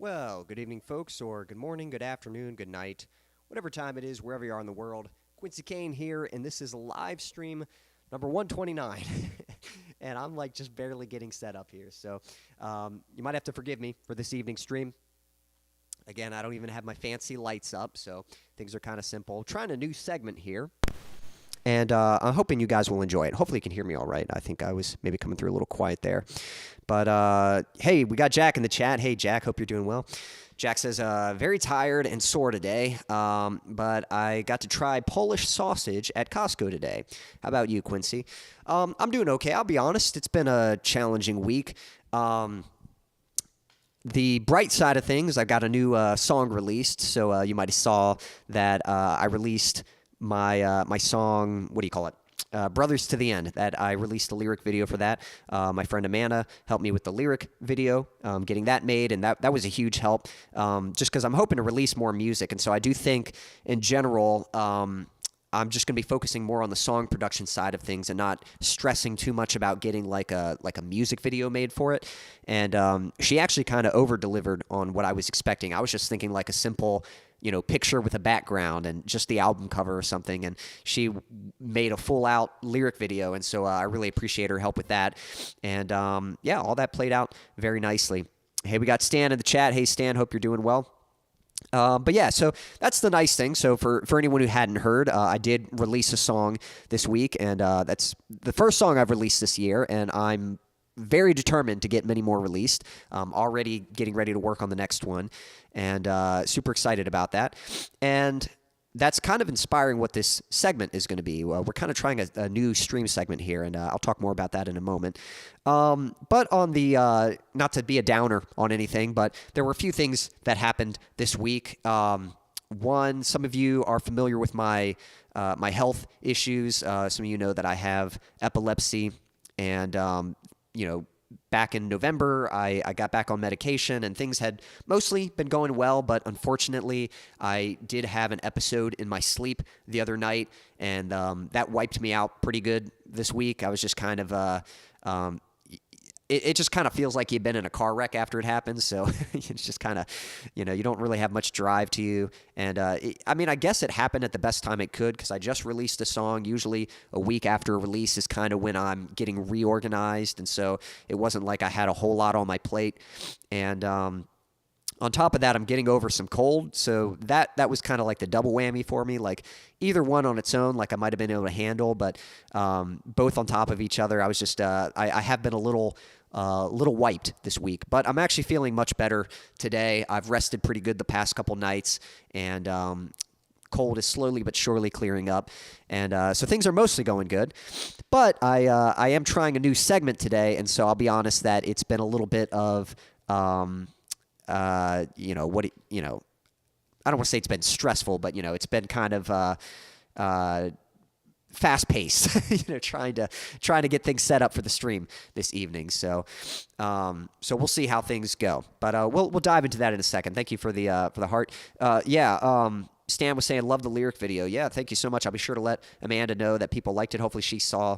Well, good evening, folks, or good morning, good afternoon, good night, whatever time it is, wherever you are in the world. Quincy Kane here, and this is live stream number 129. And I'm like just barely getting set up here. So you might have to forgive me for this evening's stream. Again, I don't even have my fancy lights up, so things are kind of simple. Trying a new segment here. And I'm hoping you guys will enjoy it. Hopefully you can hear me all right. I think I was maybe coming through a little quiet there. But, hey, we got Jack in the chat. Hey, Jack, hope you're doing well. Jack says, very tired and sore today, but I got to try Polish sausage at Costco today. How about you, Quincy? I'm doing okay. I'll be honest. It's been a challenging week. The bright side of things, I've got a new song released. So you might have saw that I released my song, what do you call it? Brothers to the End, that I released a lyric video for that. My friend Amanda helped me with the lyric video, getting that made, and that was a huge help, just because I'm hoping to release more music. And so I do think, in general, I'm just going to be focusing more on the song production side of things and not stressing too much about getting like a music video made for it. And she actually kind of over-delivered on what I was expecting. I was just thinking like a simple picture with a background and just the album cover or something. And she made a full out lyric video. And so I really appreciate her help with that. And yeah, all that played out very nicely. Hey, we got Stan in the chat. Hey, Stan, hope you're doing well. But yeah, so that's the nice thing. So for anyone who hadn't heard, I did release a song this week, and that's the first song I've released this year, and I'm very determined to get many more released. Already getting ready to work on the next one, and super excited about that. And that's kind of inspiring what this segment is going to be. We're kind of trying a new stream segment here, and I'll talk more about that in a moment. But on the, not to be a downer on anything, but there were a few things that happened this week. One, some of you are familiar with my health issues. Some of you know that I have epilepsy, and back in November, I got back on medication, and things had mostly been going well, but unfortunately, I did have an episode in my sleep the other night, and that wiped me out pretty good this week. I was just kind of it just kind of feels like you've been in a car wreck after it happens. So it's just kind of, you don't really have much drive to you. And I guess it happened at the best time it could, because I just released a song. Usually a week after a release is kind of when I'm getting reorganized. And so it wasn't like I had a whole lot on my plate. And on top of that, I'm getting over some cold, so that was kind of like the double whammy for me. Like either one on its own, like I might have been able to handle, but both on top of each other, I was just I have been a little wiped this week. But I'm actually feeling much better today. I've rested pretty good the past couple nights, and cold is slowly but surely clearing up, and so things are mostly going good. But I am trying a new segment today, and so I'll be honest that it's been a little bit of I don't want to say it's been stressful, but it's been kind of fast paced, trying to get things set up for the stream this evening. So we'll see how things go, but we'll dive into that in a second. Thank you for the heart. Stan was saying, love the lyric video. Yeah, thank you so much. I'll be sure to let Amanda know that people liked it. Hopefully she saw,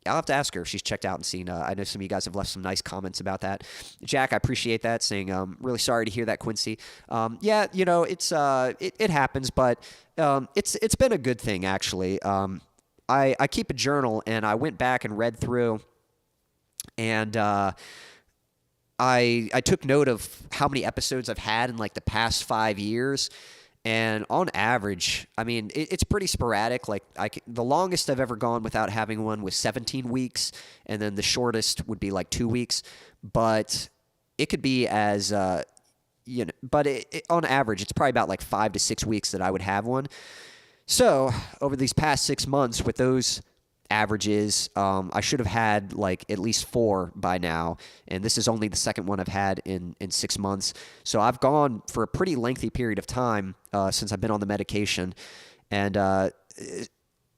I'll have to ask her if she's checked out and seen. I know some of you guys have left some nice comments about that. Jack, I appreciate that, saying, really sorry to hear that, Quincy. Yeah, it's it happens, but it's been a good thing, actually. I keep a journal, and I went back and read through, and I took note of how many episodes I've had in like the past 5 years. And on average, it's pretty sporadic. Like the longest I've ever gone without having one was 17 weeks, and then the shortest would be like 2 weeks. But it could be as, but on average, it's probably about like 5 to 6 weeks that I would have one. So over these past 6 months, with those averages, I should have had like at least 4 by now, and this is only the second one I've had in 6 months. So I've gone for a pretty lengthy period of time since I've been on the medication, and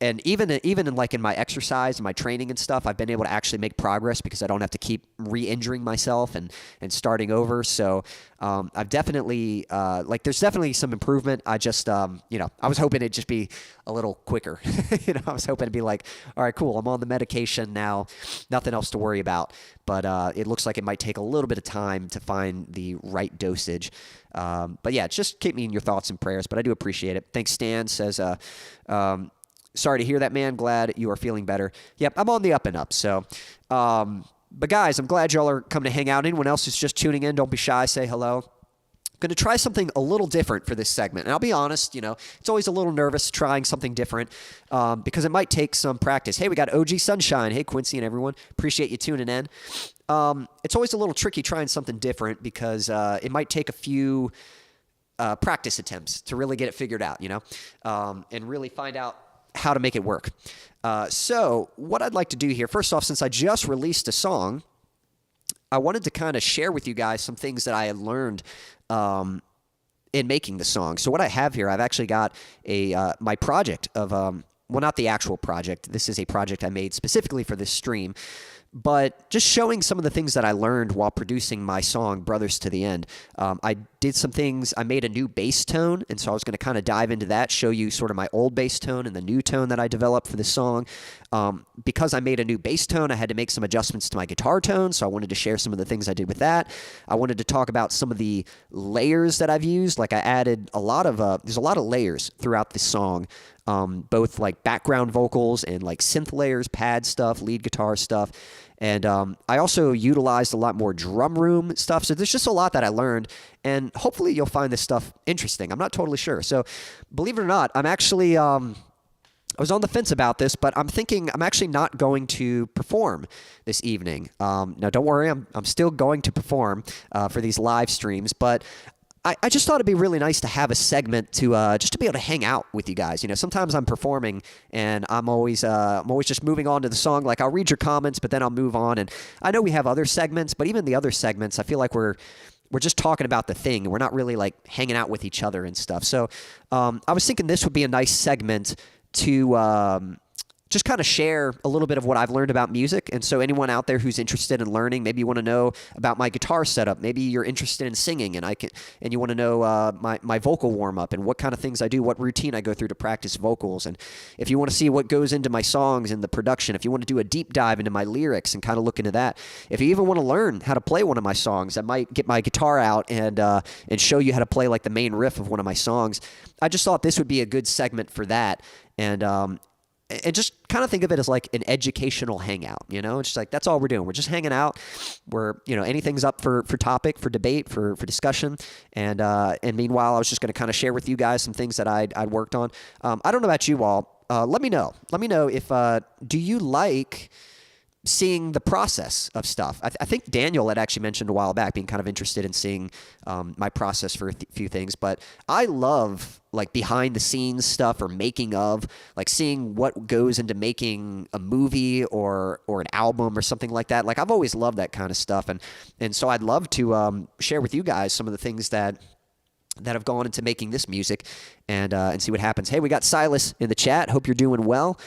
and even in like in my exercise and my training and stuff, I've been able to actually make progress because I don't have to keep re-injuring myself and starting over. So I've definitely like there's definitely some improvement. I just you know, I was hoping it'd just be a little quicker. You know, I was hoping to be like, all right, cool, I'm on the medication now, nothing else to worry about. But it looks like it might take a little bit of time to find the right dosage. But yeah, just keep me in your thoughts and prayers. But I do appreciate it. Thanks, Stan says. Sorry to hear that, man. Glad you are feeling better. Yep, I'm on the up and up. So, but guys, I'm glad y'all are coming to hang out. Anyone else who's just tuning in, don't be shy. Say hello. Going to try something a little different for this segment. And I'll be honest, you know, it's always a little nervous trying something different because it might take some practice. Hey, we got OG Sunshine. Hey, Quincy and everyone. Appreciate you tuning in. It's always a little tricky trying something different because it might take a few practice attempts to really get it figured out, you know, and really find out how to make it work. So what I'd like to do here, first off, since I just released a song, I wanted to kind of share with you guys some things that I had learned in making the song. So what I have here, I've actually got my project of, well, not the actual project. This is a project I made specifically for this stream. But just showing some of the things that I learned while producing my song, Brothers to the End. I did some things. I made a new bass tone, and so I was going to kind of dive into that, show you sort of my old bass tone and the new tone that I developed for the song. Because I made a new bass tone, I had to make some adjustments to my guitar tone, so I wanted to share some of the things I did with that. I wanted to talk about some of the layers that I've used. Like I added a lot of, there's a lot of layers throughout this song. Both like background vocals and like synth layers, pad stuff, lead guitar stuff. And I also utilized a lot more drum room stuff. So there's just a lot that I learned. And hopefully you'll find this stuff interesting. I'm not totally sure. So believe it or not, I'm actually, I was on the fence about this, but I'm thinking I'm actually not going to perform this evening. Now, don't worry, I'm still going to perform for these live streams. But I just thought it'd be really nice to have a segment to just to be able to hang out with you guys. You know, sometimes I'm performing and I'm always just moving on to the song. Like I'll read your comments, but then I'll move on. And I know we have other segments, but even the other segments, I feel like we're just talking about the thing. We're not really like hanging out with each other and stuff. So I was thinking this would be a nice segment to just kind of share a little bit of what I've learned about music. And so anyone out there who's interested in learning, maybe you want to know about my guitar setup, maybe you're interested in singing and you want to know my vocal warm up and what kind of things I do, what routine I go through to practice vocals. And if you want to see what goes into my songs and the production, if you want to do a deep dive into my lyrics and kind of look into that, if you even want to learn how to play one of my songs, I might get my guitar out and show you how to play like the main riff of one of my songs. I just thought this would be a good segment for that. And just kind of think of it as like an educational hangout, you know? It's just like, that's all we're doing. We're just hanging out. We're, you know, anything's up for topic, for debate, for discussion. And meanwhile, I was just going to kind of share with you guys some things that I'd worked on. I don't know about you all. Let me know. Let me know if, do you like seeing the process of stuff? I think Daniel had actually mentioned a while back being kind of interested in seeing my process for a few things, but I love like behind the scenes stuff or making of, like seeing what goes into making a movie or an album or something like that. Like I've always loved that kind of stuff. And so I'd love to share with you guys some of the things that have gone into making this music and see what happens. Hey, we got Silas in the chat. Hope you're doing well.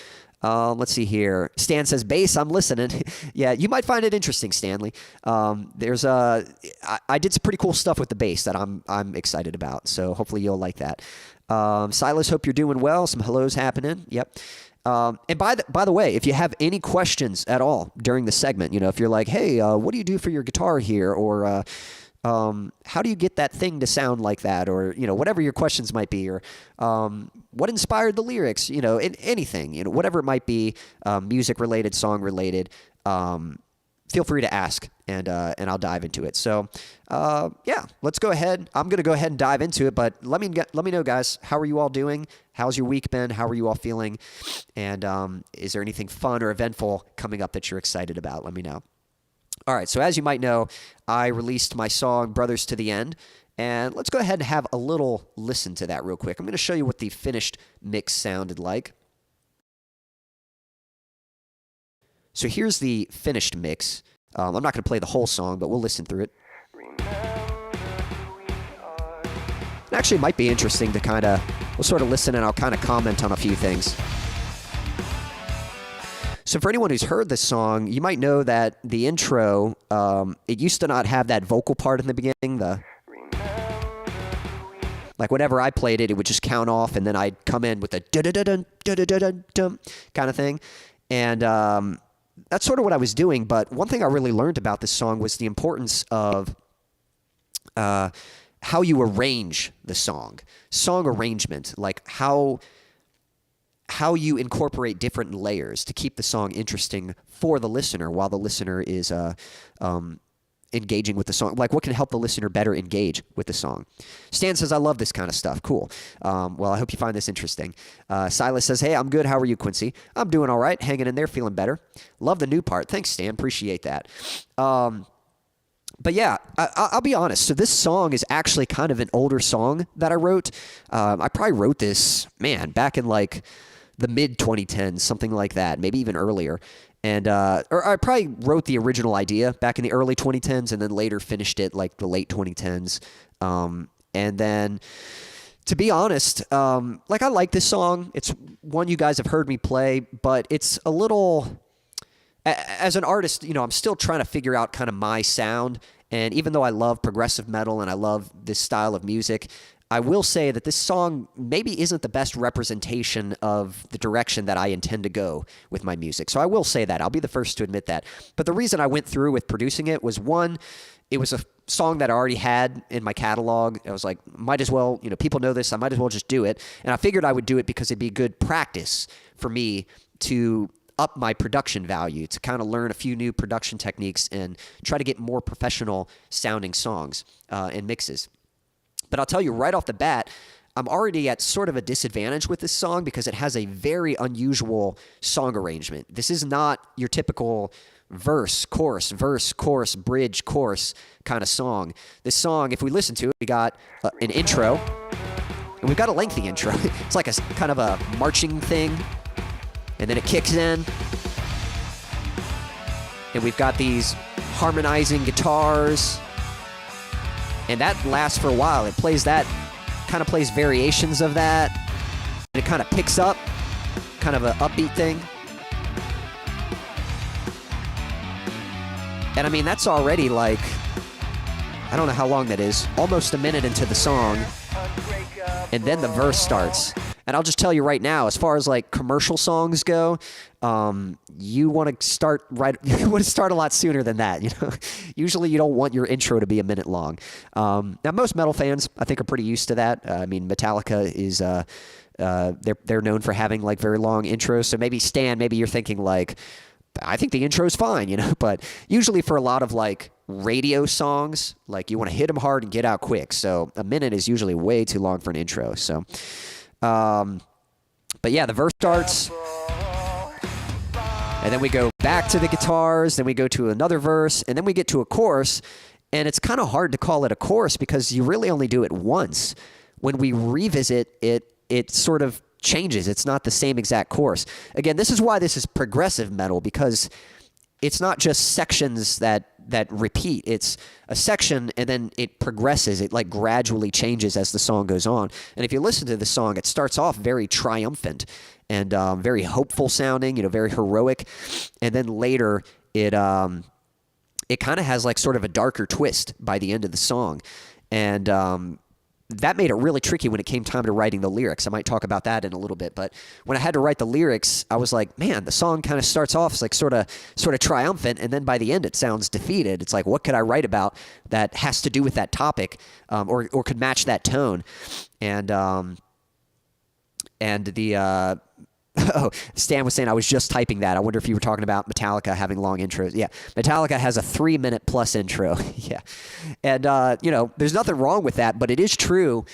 Let's see here. Stan says, bass, I'm listening. Yeah, you might find it interesting, Stanley. I did some pretty cool stuff with the bass that I'm excited about, so hopefully you'll like that. Silas, hope you're doing well. Some hellos happening. Yep. And by the way, if you have any questions at all during the segment, you know, if you're like, hey, what do you do for your guitar here? Or how do you get that thing to sound like that? Or, you know, whatever your questions might be, or what inspired the lyrics, you know, anything, you know, whatever it might be, music related, song related, feel free to ask and I'll dive into it. So, yeah, let's go ahead. I'm going to go ahead and dive into it, but let me know, guys, how are you all doing? How's your week been? How are you all feeling? And is there anything fun or eventful coming up that you're excited about? Let me know. All right, so as you might know, I released my song, Brothers to the End, and let's go ahead and have a little listen to that real quick. I'm going to show you what the finished mix sounded like. So here's the finished mix. I'm not going to play the whole song, but we'll listen through it. Actually, it might be interesting to we'll sort of listen and I'll kind of comment on a few things. So for anyone who's heard this song, you might know that the intro, it used to not have that vocal part in the beginning. Like whenever I played it, it would just count off, and then I'd come in with a da-da-da-dun, da-da-da-dun-dum kind of thing. And that's sort of what I was doing. But one thing I really learned about this song was the importance of how you arrange the song arrangement, like how you incorporate different layers to keep the song interesting for the listener while the listener is engaging with the song. Like, what can help the listener better engage with the song? Stan says, I love this kind of stuff. Cool. Well, I hope you find this interesting. Silas says, hey, I'm good. How are you, Quincy? I'm doing all right. Hanging in there, feeling better. Love the new part. Thanks, Stan. Appreciate that. But yeah, I'll be honest. So this song is actually kind of an older song that I wrote. I probably wrote this, back in like the mid-2010s, something like that, maybe even earlier. And or I probably wrote the original idea back in the early 2010s and then later finished it like the late 2010s. And then, to be honest, like I like this song. It's one you guys have heard me play, but it's a little... As an artist, I'm still trying to figure out kind of my sound. And even though I love progressive metal and I love this style of music, I will say that this song maybe isn't the best representation of the direction that I intend to go with my music. So I will say that. I'll be the first to admit that. But the reason I went through with producing it was, one, it was a song that I already had in my catalog. I was like, might as well, people know this, I might as well just do it. And I figured I would do it because it'd be good practice for me to up my production value, to kind of learn a few new production techniques and try to get more professional sounding songs and mixes. But I'll tell you right off the bat, I'm already at sort of a disadvantage with this song because it has a very unusual song arrangement. This is not your typical verse, chorus, bridge, chorus kind of song. This song, if we listen to it, we got an intro, and we've got a lengthy intro. It's like a kind of a marching thing. And then it kicks in, and we've got these harmonizing guitars, and that lasts for a while. It plays variations of that, and it kind of picks up, kind of an upbeat thing. And I mean, that's already like, I don't know how long that is, almost a minute into the song, and then the verse starts. And I'll just tell you right now, as far as like commercial songs go, you want to start a lot sooner than that. Usually you don't want your intro to be a minute long. Now most metal fans, I think, are pretty used to that. I mean, Metallica is they're known for having like very long intros. So maybe Stan, maybe you're thinking like, I think the intro is fine, But usually for a lot of like radio songs, like you want to hit them hard and get out quick. So a minute is usually way too long for an intro. So. But yeah, the verse starts, and then we go back to the guitars, then we go to another verse, and then we get to a chorus, and it's kind of hard to call it a chorus because you really only do it once. When we revisit it, it sort of changes. It's not the same exact chorus. Again, this is why this is progressive metal, because it's not just sections that repeat. It's a section and then it progresses. It like gradually changes as the song goes on. And if you listen to the song, it starts off very triumphant and very hopeful sounding, very heroic. And then later it kind of has like sort of a darker twist by the end of the song. And that made it really tricky when it came time to writing the lyrics. I might talk about that in a little bit, but when I had to write the lyrics, I was like, man, the song kind of starts off as like sort of triumphant, and then by the end it sounds defeated. It's like, what could I write about that has to do with that topic, or could match that tone? And the oh, Stan was saying I was just typing that. I wonder if you were talking about Metallica having long intros. Yeah, Metallica has a 3-minute plus intro. Yeah. And, there's nothing wrong with that, but it is true,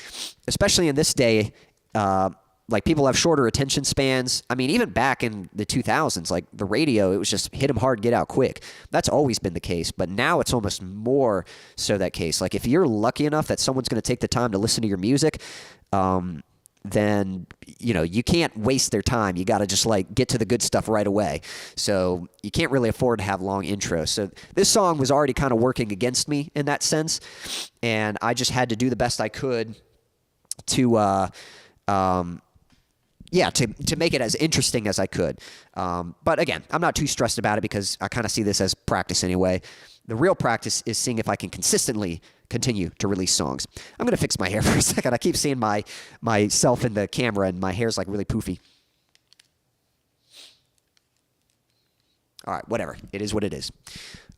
especially in this day, like people have shorter attention spans. I mean, even back in the 2000s, like the radio, it was just hit them hard, get out quick. That's always been the case, but now it's almost more so that case. Like if you're lucky enough that someone's going to take the time to listen to your music, then, you can't waste their time. You got to just like get to the good stuff right away. So you can't really afford to have long intros. So this song was already kind of working against me in that sense. And I just had to do the best I could to yeah, to make it as interesting as I could. But again, I'm not too stressed about it because I kind of see this as practice anyway. The real practice is seeing if I can consistently continue to release songs. I'm going to fix my hair for a second. I keep seeing myself in the camera and my hair's like really poofy. All right, whatever. It is what it is.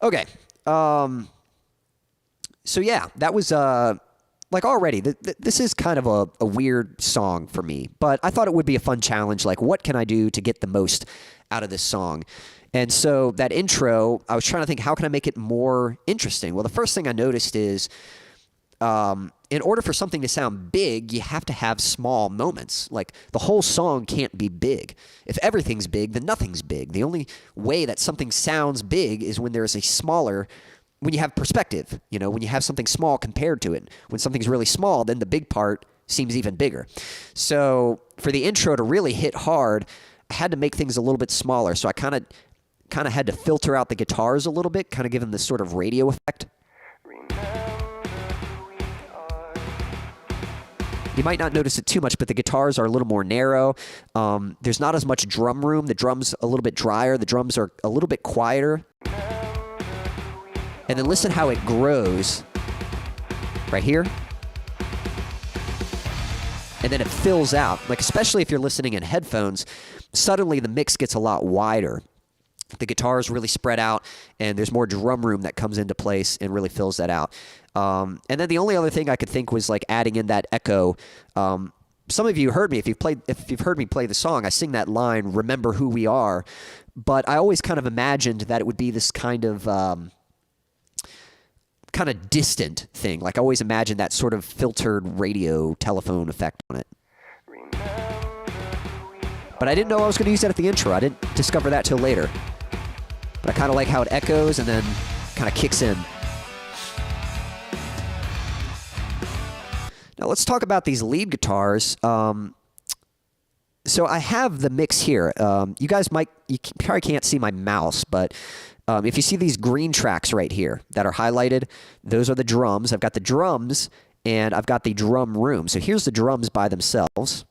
Okay. So yeah, that was like already. This is kind of a weird song for me, but I thought it would be a fun challenge. Like, what can I do to get the most out of this song? And so that intro, I was trying to think, how can I make it more interesting? Well, the first thing I noticed is, in order for something to sound big, you have to have small moments. Like, the whole song can't be big. If everything's big, then nothing's big. The only way that something sounds big is when there's a smaller, when you have perspective, you know, when you have something small compared to it. When something's really small, then the big part seems even bigger. So for the intro to really hit hard, I had to make things a little bit smaller. So I kind of had to filter out the guitars a little bit, kind of give them this sort of radio effect. You might not notice it too much, but the guitars are a little more narrow. There's not as much drum room. The drum's a little bit drier. The drums are a little bit quieter. And then listen how it grows right here. And then it fills out. Like, especially if you're listening in headphones, suddenly the mix gets a lot wider. The guitars really spread out, and there's more drum room that comes into place and really fills that out. And then the only other thing I could think was like adding in that echo. Some of you heard me, if you've heard me play the song, I sing that line, "Remember who we are," but I always kind of imagined that it would be this kind of distant thing. Like, I always imagined that sort of filtered radio telephone effect on it. But I didn't know I was going to use that at the intro. I didn't discover that till later. But I kind of like how it echoes and then kind of kicks in. Now let's talk about these lead guitars. So I have the mix here. You probably can't see my mouse, but if you see these green tracks right here that are highlighted, those are the drums. I've got the drums and I've got the drum room. So here's the drums by themselves.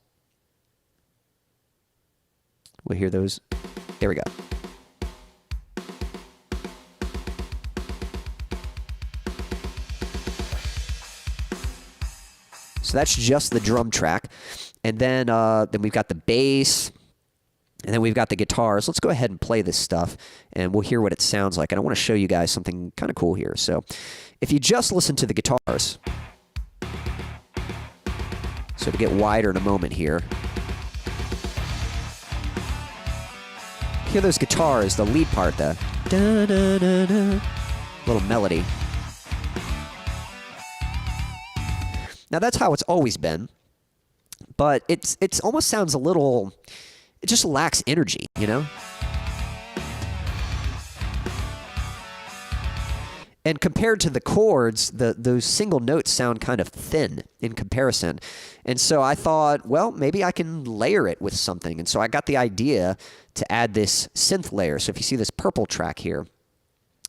We'll hear those. There we go. So that's just the drum track. And then we've got the bass. And then we've got the guitars. Let's go ahead and play this stuff, and we'll hear what it sounds like. And I want to show you guys something kind of cool here. So if you just listen to the guitars, so to get wider in a moment here, hear those guitars, the lead part, the da-da-da-da, little melody. Now that's how it's always been, but it's almost sounds a little, it just lacks energy, you know? And compared to the chords, those single notes sound kind of thin in comparison. And so I thought, well, maybe I can layer it with something. And so I got the idea to add this synth layer. So if you see this purple track here,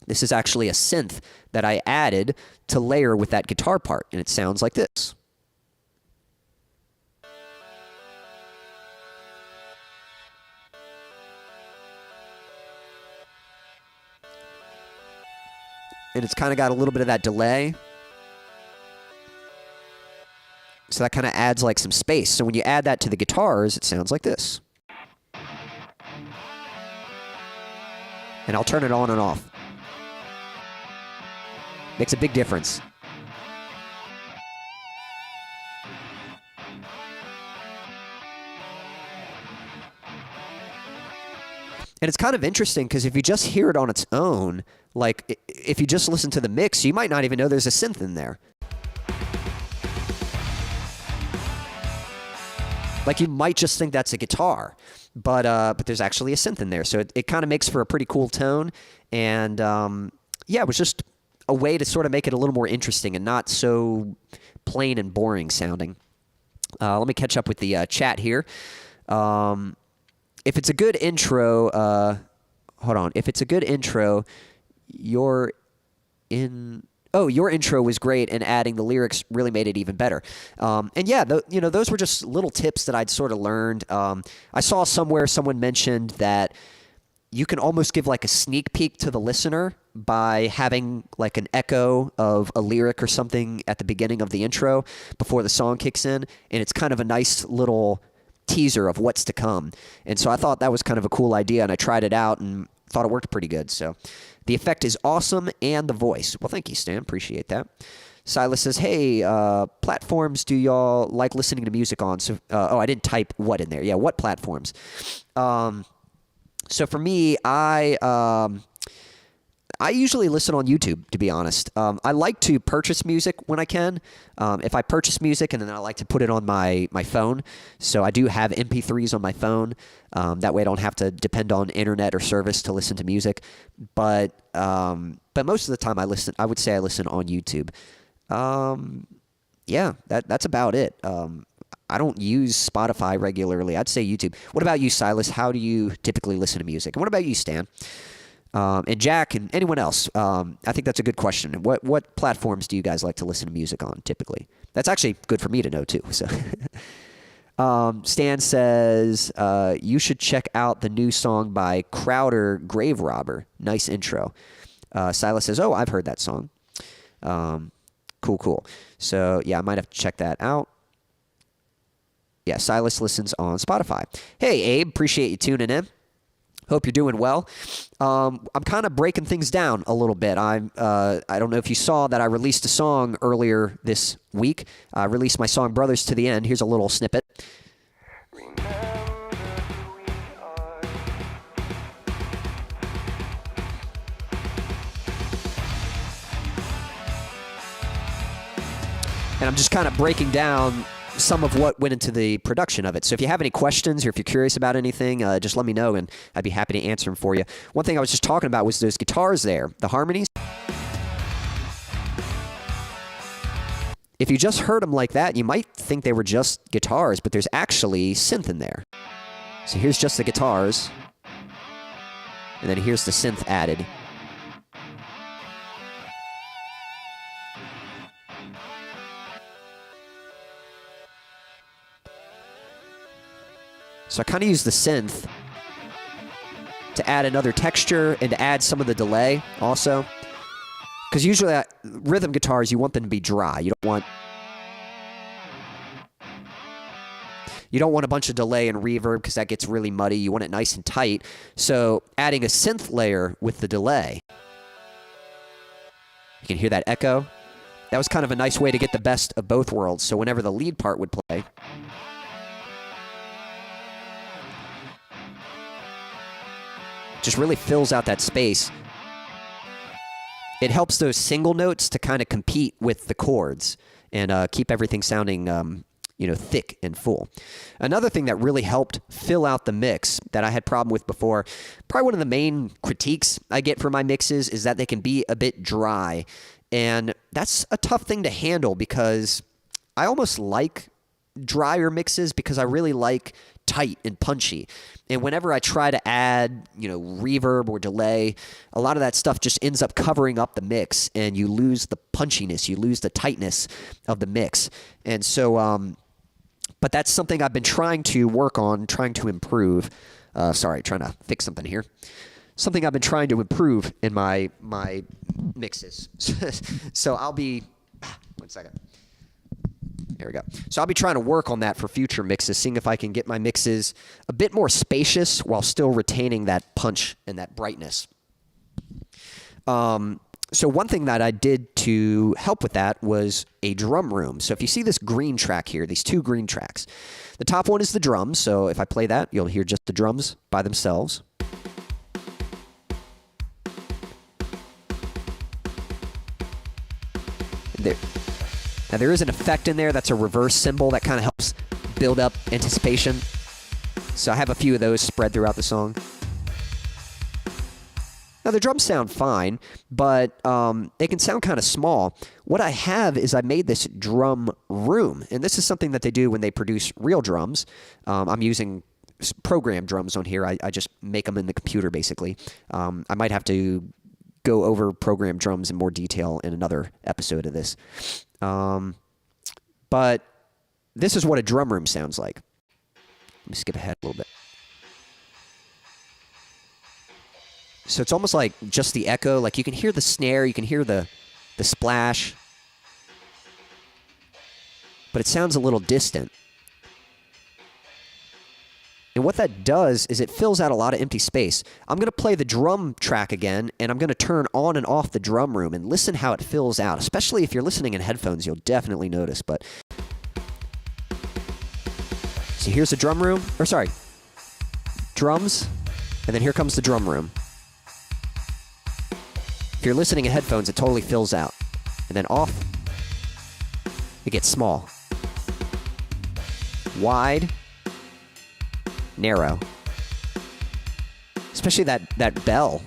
this is actually a synth that I added to layer with that guitar part. And it sounds like this. And it's kind of got a little bit of that delay. So that kind of adds like some space. So when you add that to the guitars, it sounds like this. And I'll turn it on and off. Makes a big difference. And it's kind of interesting because if you just hear it on its own, like if you just listen to the mix, you might not even know there's a synth in there. Like you might just think that's a guitar, but there's actually a synth in there. So it kind of makes for a pretty cool tone. And yeah, it was just a way to sort of make it a little more interesting and not so plain and boring sounding. Let me catch up with the chat here. If it's a good intro, hold on. If it's a good intro, you're in. oh, your intro was great, and adding the lyrics really made it even better. And yeah, those were just little tips that I'd sort of learned. I saw somewhere someone mentioned that you can almost give like a sneak peek to the listener by having like an echo of a lyric or something at the beginning of the intro before the song kicks in, and it's kind of a nice little teaser of what's to come. And so I thought that was kind of a cool idea, and I tried it out and thought it worked pretty good. So the effect is awesome, and the voice. Well, thank you, Stan. Appreciate that. Silas says, hey, platforms do y'all like listening to music on? So, I didn't type what in there. Yeah, what platforms? So for me, I usually listen on YouTube, to be honest. I like to purchase music when I can. If I purchase music, and then I like to put it on my phone. So I do have MP3s on my phone. That way I don't have to depend on internet or service to listen to music. But most of the time I would say I listen on YouTube. Yeah, that's about it. I don't use Spotify regularly. I'd say YouTube. What about you, Silas? How do you typically listen to music? And what about you, Stan? And Jack and anyone else? I think that's a good question. What platforms do you guys like to listen to music on typically? That's actually good for me to know too. So, Stan says you should check out the new song by Crowder, Grave Robber. Nice intro. Silas says, oh, I've heard that song. Cool. So yeah, I might have to check that out. Yeah, Silas listens on Spotify. Hey, Abe, appreciate you tuning in. Hope you're doing well. I'm kind of breaking things down a little bit. I don't know if you saw that I released a song earlier this week. I released my song Brothers to the End. Here's a little snippet. And I'm just kind of breaking down some of what went into the production of it. So if you have any questions or if you're curious about anything, just let me know and I'd be happy to answer them for you. One thing I was just talking about was those guitars there, the harmonies. If you just heard them like that, you might think they were just guitars, but there's actually synth in there. So here's just the guitars, and then here's the synth added. So I kind of use the synth to add another texture and to add some of the delay also. Because usually rhythm guitars, you want them to be dry. You don't want a bunch of delay and reverb because that gets really muddy. You want it nice and tight. So adding a synth layer with the delay. You can hear that echo. That was kind of a nice way to get the best of both worlds. So whenever the lead part would play, just really fills out that space. It helps those single notes to kind of compete with the chords and keep everything sounding, thick and full. Another thing that really helped fill out the mix that I had problem with before, probably one of the main critiques I get for my mixes is that they can be a bit dry. And that's a tough thing to handle because I almost like drier mixes because I really like tight and punchy. And whenever I try to add, reverb or delay, a lot of that stuff just ends up covering up the mix and you lose the punchiness, you lose the tightness of the mix. And so, but that's something I've been trying to work on, trying to improve. Trying to fix something here. Something I've been trying to improve in my mixes. So I'll be, one second. There we go. So I'll be trying to work on that for future mixes, seeing if I can get my mixes a bit more spacious while still retaining that punch and that brightness. So one thing that I did to help with that was a drum room. So if you see this green track here, these two green tracks, the top one is the drums. So if I play that, you'll hear just the drums by themselves. Now there is an effect in there that's a reverse cymbal that kind of helps build up anticipation. So I have a few of those spread throughout the song. Now the drums sound fine, but they can sound kind of small. What I have is I made this drum room, and this is something that they do when they produce real drums. I'm using programmed drums on here. I just make them in the computer basically. I might have to go over program drums in more detail in another episode of this. But this is what a drum room sounds like. Let me skip ahead a little bit. So it's almost like just the echo. Like you can hear the snare, you can hear the splash, but it sounds a little distant. And what that does is it fills out a lot of empty space. I'm going to play the drum track again, and I'm going to turn on and off the drum room and listen how it fills out. Especially if you're listening in headphones, you'll definitely notice. But so here's the drum room, or sorry, drums, and then here comes the drum room. If you're listening in headphones, it totally fills out. And then off, it gets small. Wide, narrow. Especially that bell.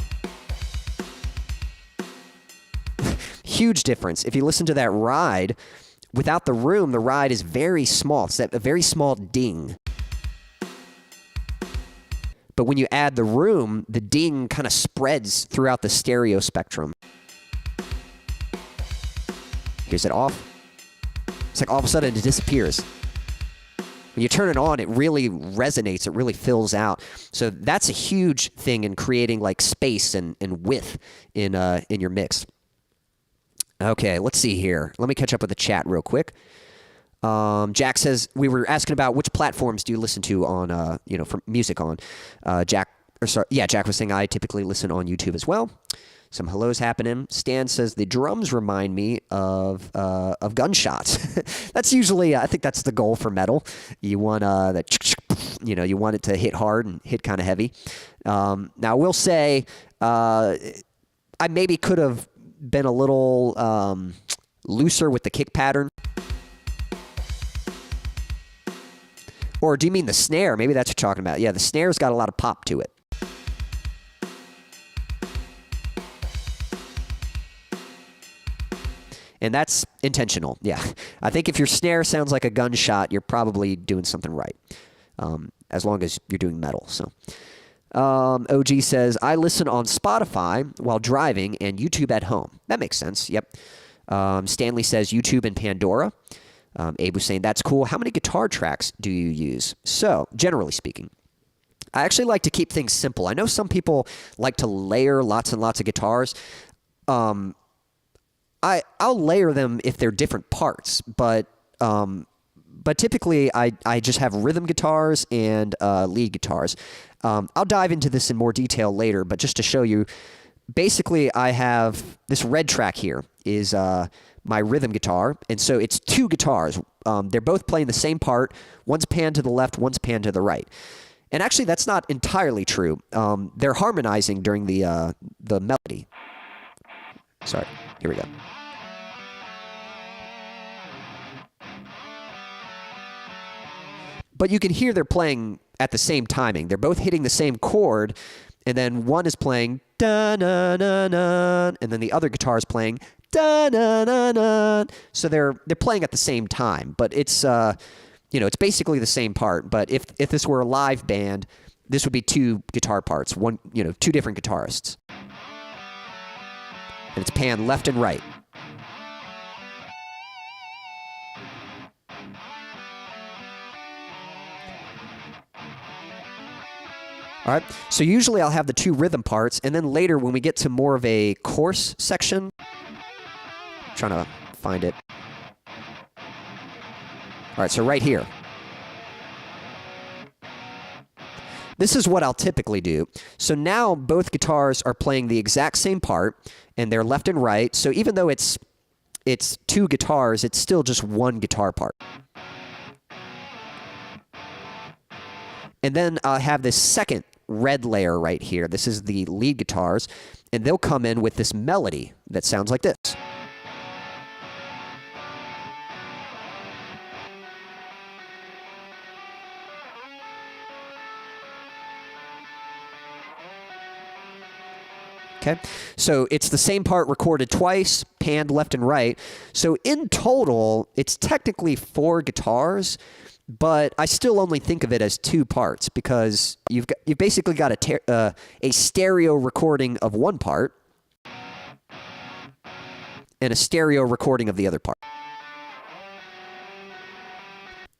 Huge difference. If you listen to that ride, without the room, the ride is very small. It's a very small ding. But when you add the room, the ding kind of spreads throughout the stereo spectrum. Here's it off. It's like all of a sudden it disappears. When you turn it on, it really resonates. It really fills out. So that's a huge thing in creating like space and width in your mix. Okay, let's see here. Let me catch up with the chat real quick. Jack says, we were asking about which platforms do you listen to on, for music on. Jack was saying I typically listen on YouTube as well. Some hellos happening. Stan says the drums remind me of gunshots. That's usually, I think that's the goal for metal. You want you want it to hit hard and hit kind of heavy. Now I will say, I maybe could have been a little looser with the kick pattern. Or do you mean the snare? Maybe that's what you're talking about. Yeah, the snare's got a lot of pop to it. And that's intentional, yeah. I think if your snare sounds like a gunshot, you're probably doing something right, as long as you're doing metal. So, OG says, I listen on Spotify while driving and YouTube at home. That makes sense, yep. Stanley says YouTube and Pandora. Abe was saying, that's cool. How many guitar tracks do you use? So, generally speaking, I actually like to keep things simple. I know some people like to layer lots and lots of guitars. I'll layer them if they're different parts, but typically I just have rhythm guitars and lead guitars. I'll dive into this in more detail later, but just to show you, basically I have this red track here is my rhythm guitar, and so it's two guitars. They're both playing the same part. One's panned to the left, one's panned to the right. And actually, that's not entirely true. They're harmonizing during the melody. Sorry, here we go. But you can hear they're playing at the same timing. They're both hitting the same chord, and then one is playing da-na-na-na, and then the other guitar is playing da-na-na-na. So they're playing at the same time, but it's it's basically the same part. But if this were a live band, this would be two guitar parts, two different guitarists. And it's panned left and right. All right, so usually I'll have the two rhythm parts, and then later when we get to more of a chorus section, I'm trying to find it. All right, so right here. This is what I'll typically do. So now both guitars are playing the exact same part, and they're left and right. So even though it's two guitars, it's still just one guitar part. And then I'll have this second red layer right here. This is the lead guitars, and they'll come in with this melody that sounds like this. Okay, so it's the same part recorded twice, panned left and right. So in total, it's technically 4 guitars, but I still only think of it as 2 parts because you've basically got a stereo recording of one part, and a stereo recording of the other part.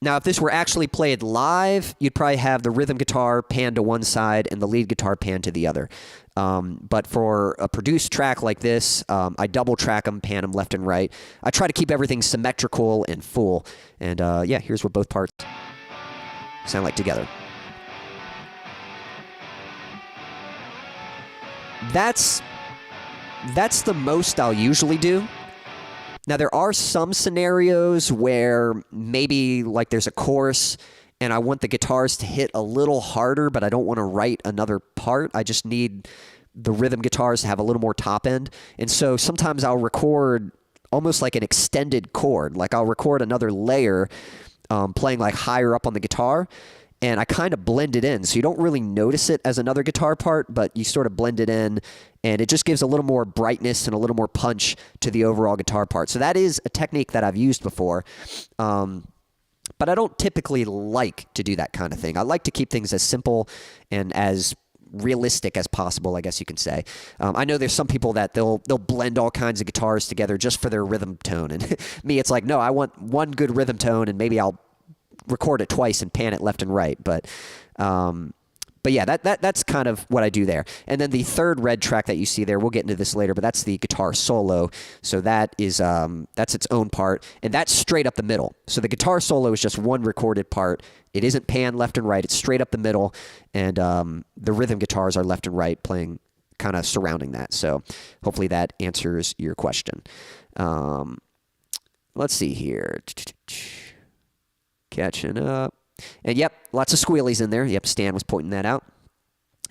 Now, if this were actually played live, you'd probably have the rhythm guitar panned to one side and the lead guitar panned to the other. But for a produced track like this, I double track them, pan them left and right. I try to keep everything symmetrical and full. And yeah, here's what both parts sound like together. That's the most I'll usually do. Now, there are some scenarios where maybe like there's a chorus and I want the guitars to hit a little harder, but I don't want to write another part. I just need the rhythm guitars to have a little more top end. And so sometimes I'll record almost like an extended chord. Like I'll record another layer playing like higher up on the guitar, and I kind of blend it in. So you don't really notice it as another guitar part, but you sort of blend it in, and it just gives a little more brightness and a little more punch to the overall guitar part. So that is a technique that I've used before. But I don't typically like to do that kind of thing. I like to keep things as simple and as realistic as possible, I guess you can say. I know there's some people that they'll blend all kinds of guitars together just for their rhythm tone. And me, it's like, no, I want one good rhythm tone, and maybe I'll record it twice and pan it left and right. But yeah, that's kind of what I do there. And then the third red track that you see there, we'll get into this later, but that's the guitar solo. So that is that's its own part, and that's straight up the middle. So the guitar solo is just one recorded part. It isn't panned left and right. It's straight up the middle, and the rhythm guitars are left and right playing, kind of surrounding that. So hopefully that answers your question. Let's see here. Catching up. And yep, lots of squealies in there. Yep, Stan was pointing that out.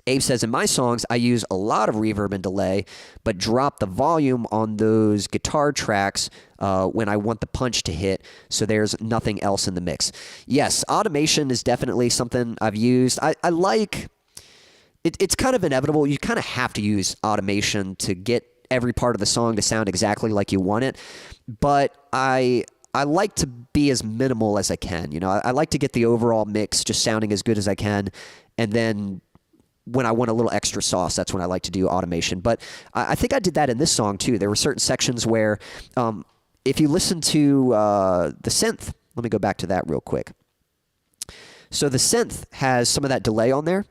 Abe says, in my songs, I use a lot of reverb and delay, but drop the volume on those guitar tracks when I want the punch to hit, so there's nothing else in the mix. Yes, automation is definitely something I've used. I like... It's kind of inevitable. You kind of have to use automation to get every part of the song to sound exactly like you want it, but I like to be as minimal as I can. You know, I like to get the overall mix just sounding as good as I can, and then when I want a little extra sauce, that's when I like to do automation. But I think I did that in this song too. There were certain sections where, if you listen to the synth, let me go back to that real quick. So the synth has some of that delay on there.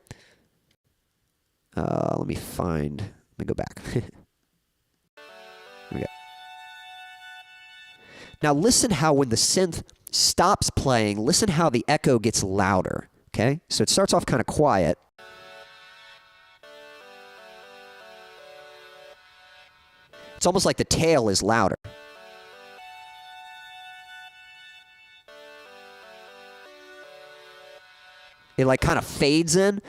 Let me go back. Here we go. Now listen how when the synth stops playing, listen how the echo gets louder, okay? So it starts off kind of quiet. It's almost like the tail is louder. It like kind of fades in,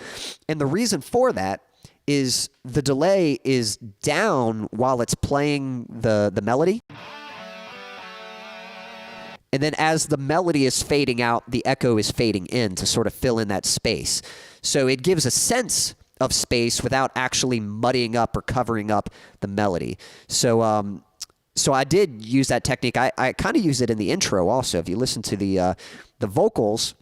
and the reason for that is the delay is down while it's playing the melody. And then as the melody is fading out, the echo is fading in to sort of fill in that space. So it gives a sense of space without actually muddying up or covering up the melody. So so I did use that technique. I kind of use it in the intro also. If you listen to the vocals,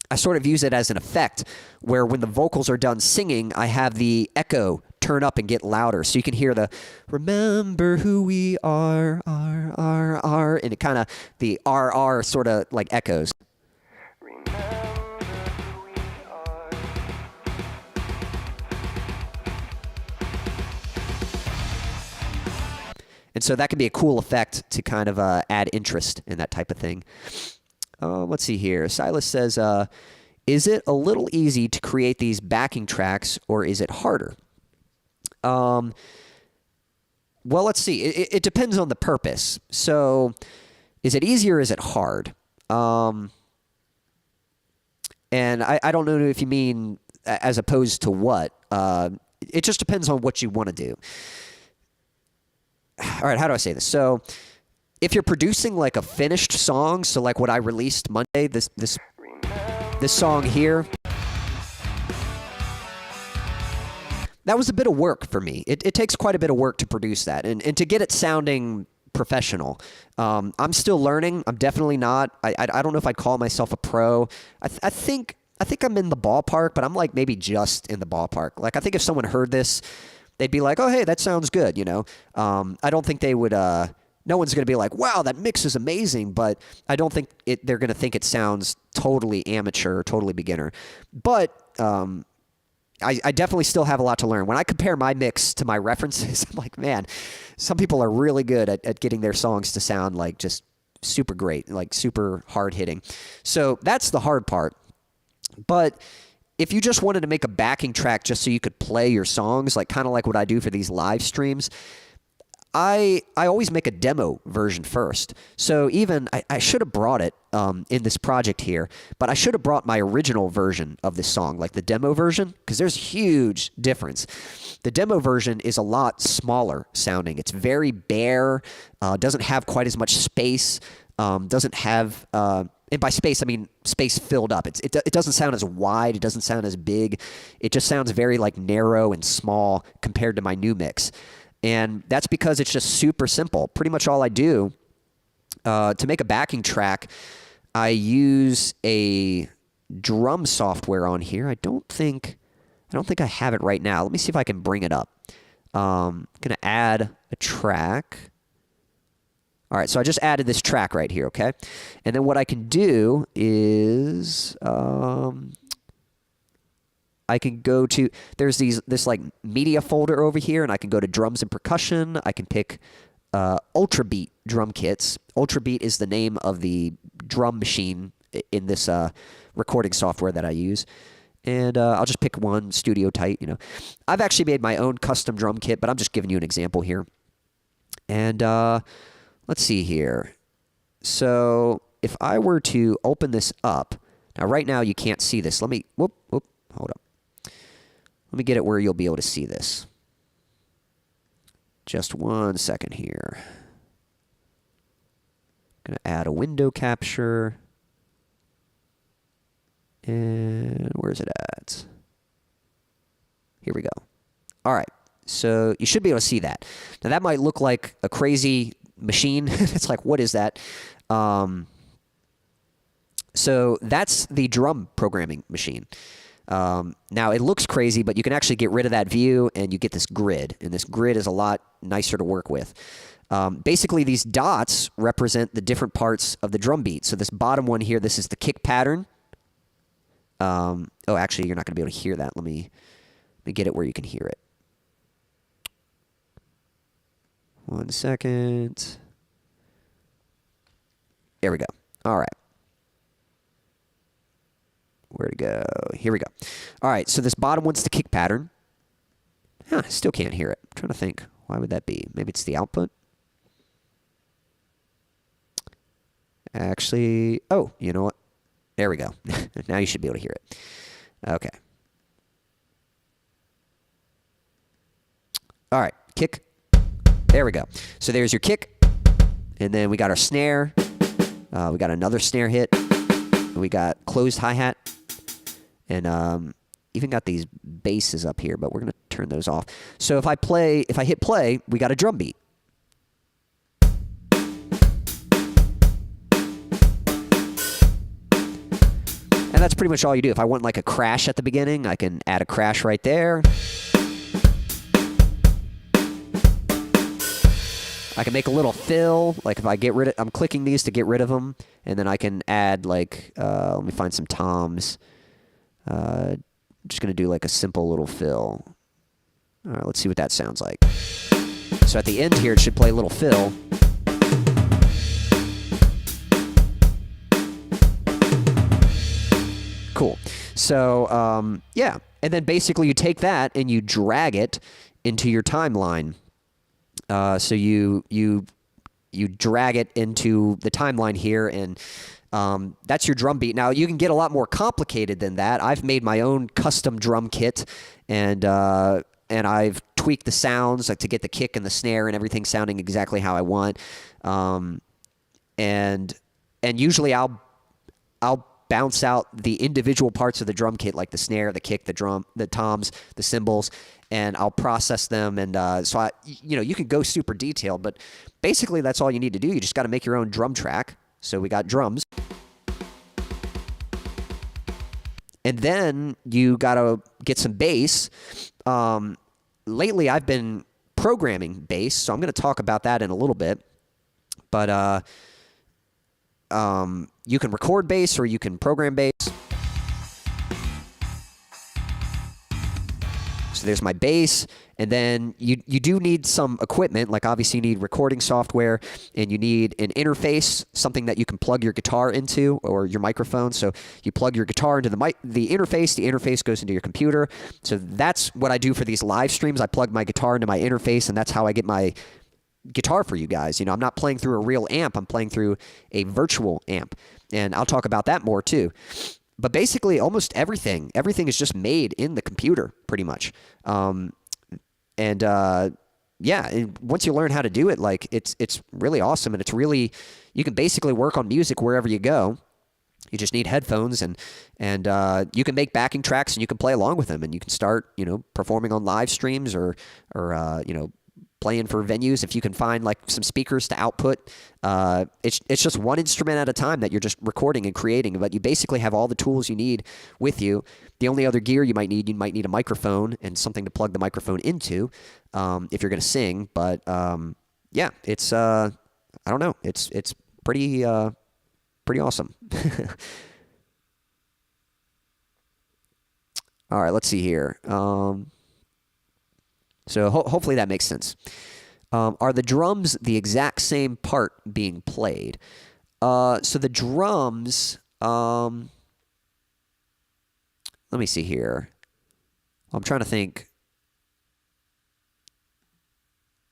I sort of use it as an effect where when the vocals are done singing, I have the echo turn up and get louder. So you can hear the, remember who we are, and it kind of, the R sort of like echoes. And so that can be a cool effect to kind of add interest in that type of thing. Let's see here. Silas says, is it a little easy to create these backing tracks, or is it harder? Well, let's see. It depends on the purpose. So is it easier or is it hard? And I don't know if you mean as opposed to what. It just depends on what you want to do. All right, how do I say this? So if you're producing like a finished song, so like what I released Monday, this song here, that was a bit of work for me. It takes quite a bit of work to produce that and to get it sounding professional. I'm still learning. I'm definitely not. I don't know if I'd call myself a pro. I think I'm in the ballpark, but I'm like maybe just in the ballpark. Like I think if someone heard this, they'd be like, oh, hey, that sounds good, you know. I don't think they would no one's going to be like, wow, that mix is amazing, but I don't think they're going to think it sounds totally amateur, totally beginner. But I definitely still have a lot to learn. When I compare my mix to my references, I'm like, man, some people are really good at getting their songs to sound like just super great, like super hard hitting. So that's the hard part. But if you just wanted to make a backing track just so you could play your songs, like kind of like what I do for these live streams, I always make a demo version first. So even, I should have brought it in this project here, but I should have brought my original version of this song, like the demo version, because there's a huge difference. The demo version is a lot smaller sounding. It's very bare, doesn't have quite as much space, doesn't have... and by space, I mean space filled up. It doesn't sound as wide. It doesn't sound as big. It just sounds very like narrow and small compared to my new mix. And that's because it's just super simple. Pretty much all I do to make a backing track, I use a drum software on here. I don't think I have it right now. Let me see if I can bring it up. I'm going to add a track. All right, so I just added this track right here, okay? And then what I can do is I can go to, there's this like media folder over here, and I can go to drums and percussion. I can pick Ultrabeat drum kits. Ultrabeat is the name of the drum machine in this recording software that I use. And I'll just pick one, Studio Tight, you know. I've actually made my own custom drum kit, but I'm just giving you an example here. And let's see here. So if I were to open this up, now right now you can't see this. Let me, hold up. Let me get it where you'll be able to see this. Just 1 second here. Going to add a window capture. And where's it at? Here we go. All right. So you should be able to see that. Now that might look like a crazy machine. It's like, what is that? So that's the drum programming machine. Now, it looks crazy, but you can actually get rid of that view, and you get this grid. And this grid is a lot nicer to work with. Basically, these dots represent the different parts of the drum beat. So this bottom one here, this is the kick pattern. Oh, actually, you're not going to be able to hear that. Let me get it where you can hear it. 1 second. There we go. All right. Where'd it go? Here we go. All right, so this bottom one's the kick pattern. Huh, still can't hear it. I'm trying to think. Why would that be? Maybe it's the output? Actually, oh, you know what? There we go. Now you should be able to hear it. Okay. All right, kick. There we go. So there's your kick. And then we got our snare. We got another snare hit. We got closed hi-hat. And even got these basses up here, but we're going to turn those off. So if I hit play, we got a drum beat. And that's pretty much all you do. If I want like a crash at the beginning, I can add a crash right there. I can make a little fill, like if I get rid of, I'm clicking these to get rid of them, and then I can add like, let me find some toms. I'm just going to do like a simple little fill. All right, let's see what that sounds like. So at the end here, it should play a little fill. Cool. So, yeah. And then basically you take that and you drag it into your timeline. So you drag it into the timeline here, and that's your drum beat. Now, you can get a lot more complicated than that. I've made my own custom drum kit, and I've tweaked the sounds like to get the kick and the snare and everything sounding exactly how I want. And usually I'll bounce out the individual parts of the drum kit, like the snare, the kick, the drum, the toms, the cymbals, and I'll process them. And so you can go super detailed, but basically that's all you need to do. You just got to make your own drum track. So we got drums. And then you got to get some bass. Lately, I've been programming bass, so I'm going to talk about that in a little bit. But you can record bass or you can program bass. So there's my bass, and then you do need some equipment, like obviously you need recording software, and you need an interface, something that you can plug your guitar into, or your microphone. So you plug your guitar into the interface goes into your computer. So that's what I do for these live streams. I plug my guitar into my interface, and that's how I get my guitar for you guys. You know, I'm not playing through a real amp, I'm playing through a virtual amp, and I'll talk about that more too. But basically, almost everything is just made in the computer, pretty much. Yeah, and once you learn how to do it, like it's really awesome, and it's really, you can basically work on music wherever you go. You just need headphones, and you can make backing tracks, and you can play along with them, and you can start, you know, performing on live streams or you know, playing for venues. If you can find like some speakers to output, it's just one instrument at a time that you're just recording and creating, but you basically have all the tools you need with you. The only other gear you might need a microphone and something to plug the microphone into if you're going to sing. But yeah, it's I don't know, it's pretty awesome. All right, let's see here. So hopefully that makes sense. Are the drums the exact same part being played? So the drums, let me see here. I'm trying to think.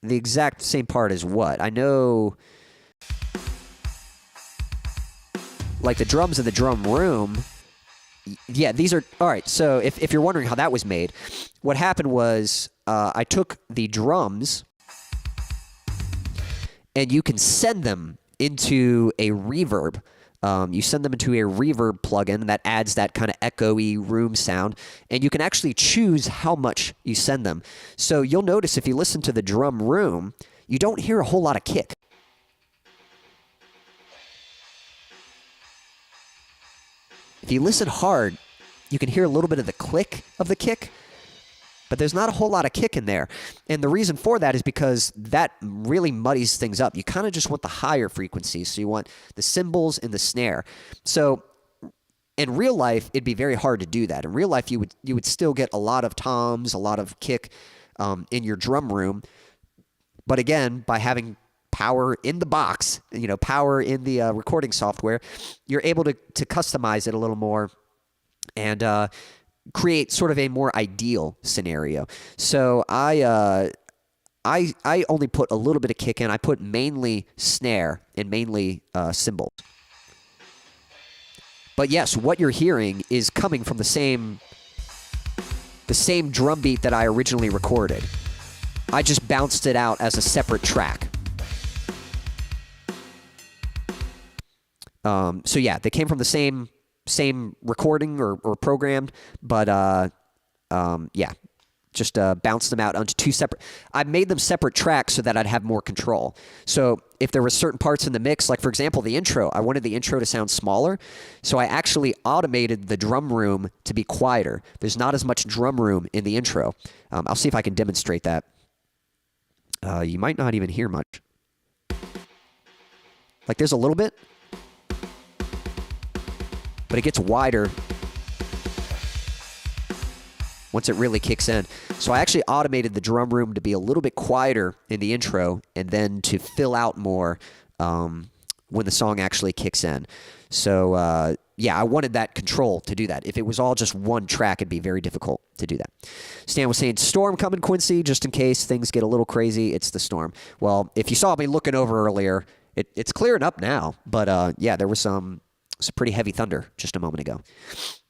The exact same part is what? I know, like the drums in the drum room. Yeah, these are, all right, so if you're wondering how that was made, what happened was I took the drums, and you can send them into a reverb. You send them into a reverb plugin that adds that kind of echoey room sound, and you can actually choose how much you send them. So you'll notice if you listen to the drum room, you don't hear a whole lot of kick. If you listen hard, you can hear a little bit of the click of the kick, but there's not a whole lot of kick in there. And the reason for that is because that really muddies things up. You kind of just want the higher frequencies, so you want the cymbals and the snare. So in real life, it'd be very hard to do that. In real life, you would still get a lot of toms, a lot of kick in your drum room. But again, by having power in the box, you know, power in the recording software, you're able to customize it a little more and create sort of a more ideal scenario. So I only put a little bit of kick in. I put mainly snare and mainly cymbals. But yes, what you're hearing is coming from the same drum beat that I originally recorded. I just bounced it out as a separate track. So yeah, they came from the same recording or programmed, but yeah, just bounced them out onto two separate. I made them separate tracks so that I'd have more control. So if there were certain parts in the mix, like for example the intro, I wanted the intro to sound smaller, so I actually automated the drum room to be quieter. There's not as much drum room in the intro. I'll see if I can demonstrate that. You might not even hear much. Like there's a little bit, but it gets wider once it really kicks in. So I actually automated the drum room to be a little bit quieter in the intro and then to fill out more when the song actually kicks in. So yeah, I wanted that control to do that. If it was all just one track, it'd be very difficult to do that. Stan was saying, storm coming, Quincy, just in case things get a little crazy, it's the storm. Well, if you saw me looking over earlier, it's clearing up now. But yeah, there was some pretty heavy thunder just a moment ago.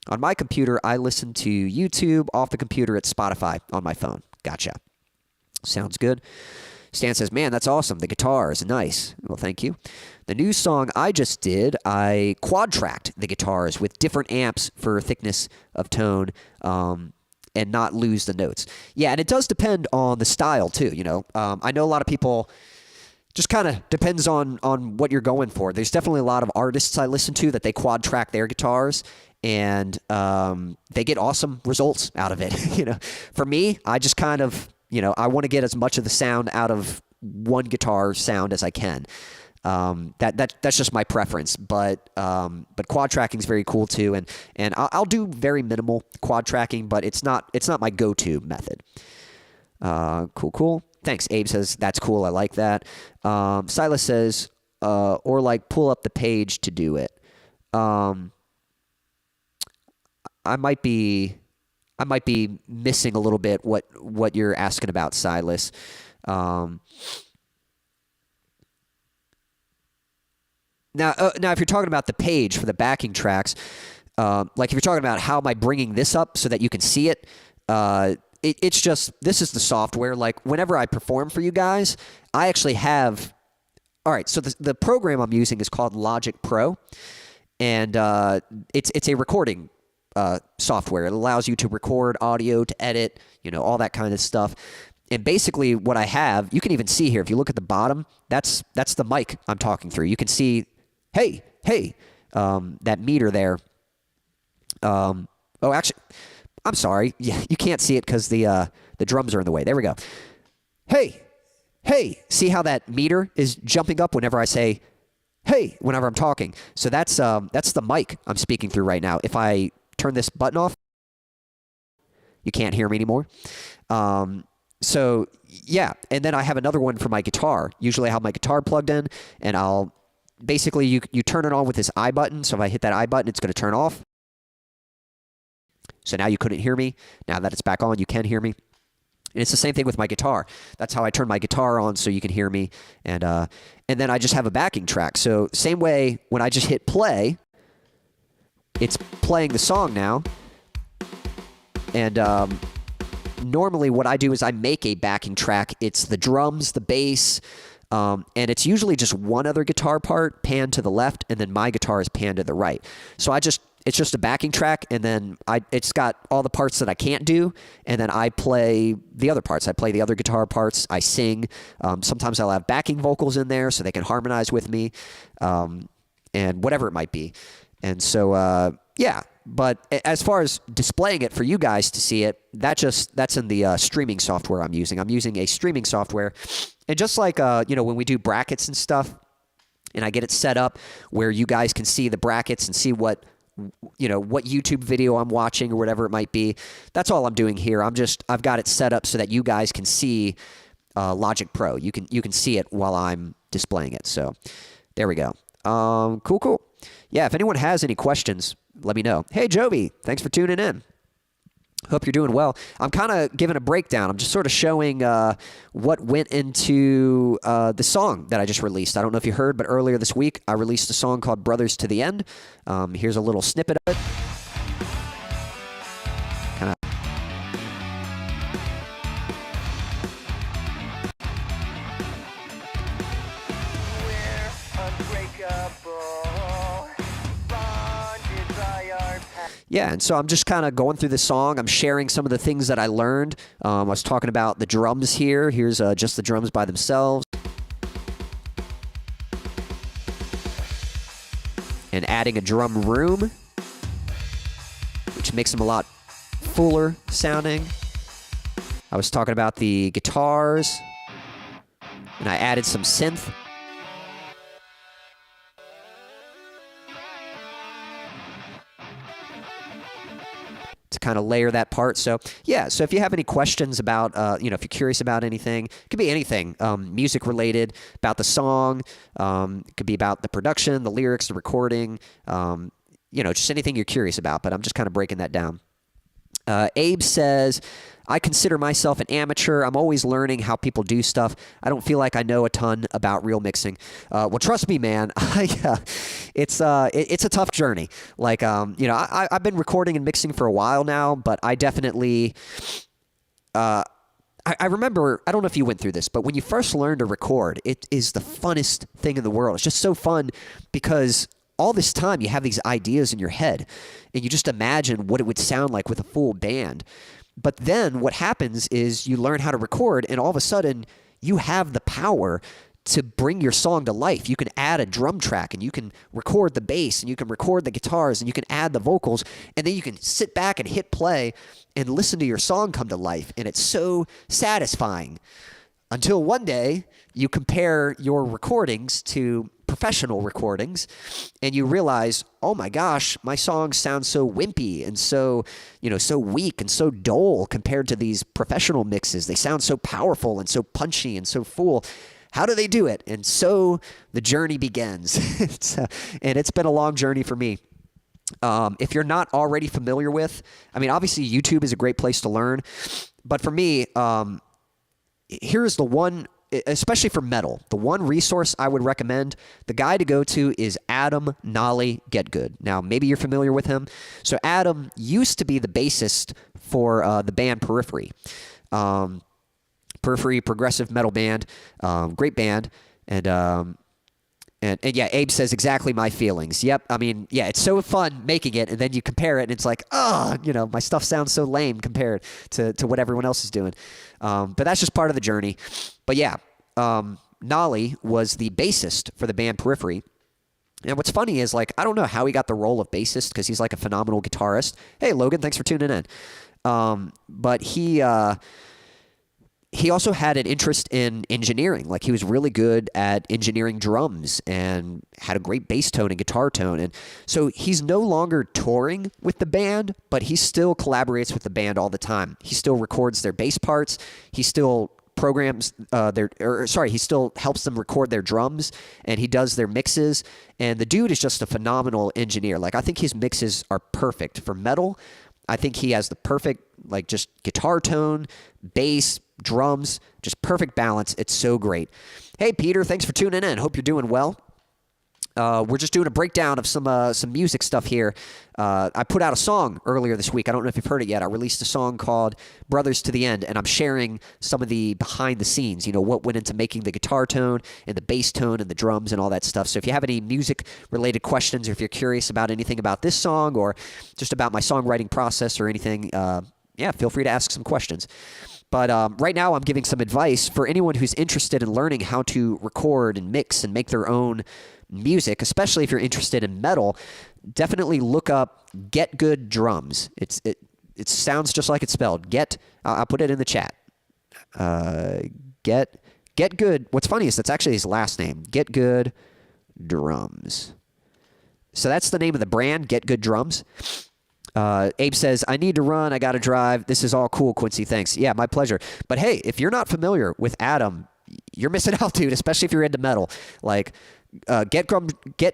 On my computer, I listen to YouTube. Off the computer, it's Spotify on my phone. Gotcha. Sounds good. Stan says, man, that's awesome. The guitar is nice. Well, thank you. The new song I just did, I quad-tracked the guitars with different amps for thickness of tone and not lose the notes. Yeah, and it does depend on the style, too. You know, I know a lot of people... Just kind of depends on what you're going for. There's definitely a lot of artists I listen to that they quad track their guitars, and they get awesome results out of it. You know, for me, I just kind of, you know, I want to get as much of the sound out of one guitar sound as I can. That's just my preference, but quad tracking is very cool too, and I'll do very minimal quad tracking, but it's not my go-to method. Cool. Thanks. Abe says that's cool. I like that. Silas says, or like pull up the page to do it. I might be missing a little bit what you're asking about, Silas. Now, if you're talking about the page for the backing tracks, like if you're talking about how am I bringing this up so that you can see it, it's just, this is the software. Like whenever I perform for you guys, I actually have, all right, so the program I'm using is called Logic Pro, and it's a recording software. It allows you to record audio, to edit, all that kind of stuff. And basically what I have, you can even see here, if you look at the bottom, that's the mic I'm talking through. You can see, hey, that meter there. Oh, actually, I'm sorry. Yeah, you can't see it because the drums are in the way. There we go. Hey, see how that meter is jumping up whenever I say, hey, whenever I'm talking. So that's the mic I'm speaking through right now. If I turn this button off, you can't hear me anymore. So yeah, and then I have another one for my guitar. Usually I have my guitar plugged in, and I'll basically you turn it on with this I button. So if I hit that I button, it's going to turn off. So now you couldn't hear me. Now that it's back on, you can hear me. And it's the same thing with my guitar. That's how I turn my guitar on so you can hear me. And then I just have a backing track. So same way when I just hit play, it's playing the song now. And normally what I do is I make a backing track. It's the drums, the bass, and it's usually just one other guitar part panned to the left, and then my guitar is panned to the right. So it's just a backing track, and then it's got all the parts that I can't do, and then I play the other parts. I play the other guitar parts. I sing. Sometimes I'll have backing vocals in there so they can harmonize with me, and whatever it might be. And so, yeah. But as far as displaying it for you guys to see it, that's in the streaming software I'm using. I'm using a streaming software, and just like when we do brackets and stuff, and I get it set up where you guys can see the brackets and see what YouTube video I'm watching or whatever it might be. That's all I'm doing here. I've got it set up so that you guys can see Logic Pro. You can see it while I'm displaying it. So there we go. Cool. Yeah, if anyone has any questions, let me know. Hey, Joby, thanks for tuning in. Hope you're doing well. I'm kind of giving a breakdown. I'm just sort of showing what went into the song that I just released. I don't know if you heard, but earlier this week, I released a song called Brothers to the End. Here's a little snippet of it. Kind of. Yeah, and so I'm just kind of going through the song. I'm sharing some of the things that I learned. I was talking about the drums here. Here's just the drums by themselves. And adding a drum room, which makes them a lot fuller sounding. I was talking about the guitars, and I added some synth. To kind of layer that part. So yeah, so if you have any questions about, if you're curious about anything, it could be anything, music related, about the song, it could be about the production, the lyrics, the recording, just anything you're curious about, but I'm just kind of breaking that down. Abe says, I consider myself an amateur. I'm always learning how people do stuff. I don't feel like I know a ton about real mixing. Well, trust me, man. It's a tough journey. Like, I've been recording and mixing for a while now, but I definitely, I remember, I don't know if you went through this, but when you first learn to record, it is the funnest thing in the world. It's just so fun because all this time you have these ideas in your head, and you just imagine what it would sound like with a full band. But then what happens is you learn how to record, and all of a sudden you have the power to bring your song to life. You can add a drum track, and you can record the bass, and you can record the guitars, and you can add the vocals, and then you can sit back and hit play and listen to your song come to life, and it's so satisfying. Until one day you compare your recordings to professional recordings and you realize, oh my gosh, my songs sound so wimpy and so, so weak and so dull compared to these professional mixes. They sound so powerful and so punchy and so full. How do they do it? And so the journey begins. And it's been a long journey for me. If you're not already familiar with, obviously YouTube is a great place to learn, but for me, here's the one, especially for metal, the one resource I would recommend, the guy to go to is Adam Nolly Getgood. Now, maybe you're familiar with him. So Adam used to be the bassist for the band Periphery. Periphery, progressive metal band, great band, and yeah, Abe says exactly my feelings. Yep, it's so fun making it, and then you compare it, and it's like, my stuff sounds so lame compared to what everyone else is doing. But that's just part of the journey. But yeah, Nolly was the bassist for the band Periphery. And what's funny is, I don't know how he got the role of bassist because he's a phenomenal guitarist. Hey, Logan, thanks for tuning in. But he also had an interest in engineering. He was really good at engineering drums and had a great bass tone and guitar tone. And so he's no longer touring with the band, but he still collaborates with the band all the time. He still records their bass parts. He still programs he still helps them record their drums, and he does their mixes. And the dude is just a phenomenal engineer. I think his mixes are perfect for metal. I think he has the perfect, just guitar tone, bass, drums, just perfect balance. It's so great. Hey, Peter, thanks for tuning in. Hope you're doing well. We're just doing a breakdown of some music stuff here. I put out a song earlier this week. I don't know if you've heard it yet. I released a song called Brothers to the End, and I'm sharing some of the behind the scenes, what went into making the guitar tone and the bass tone and the drums and all that stuff. So if you have any music-related questions, or if you're curious about anything about this song or just about my songwriting process or anything, feel free to ask some questions. But right now I'm giving some advice for anyone who's interested in learning how to record and mix and make their own music, especially if you're interested in metal. Definitely look up Get Good Drums. It sounds just like it's spelled. I'll put it in the chat. Get Good. What's funny is that's actually his last name. Get Good Drums. So that's the name of the brand, Get Good Drums. Abe says, I need to run. I got to drive. This is all cool, Quincy. Thanks. Yeah, my pleasure. But hey, if you're not familiar with Adam, you're missing out, dude, especially if you're into metal. Get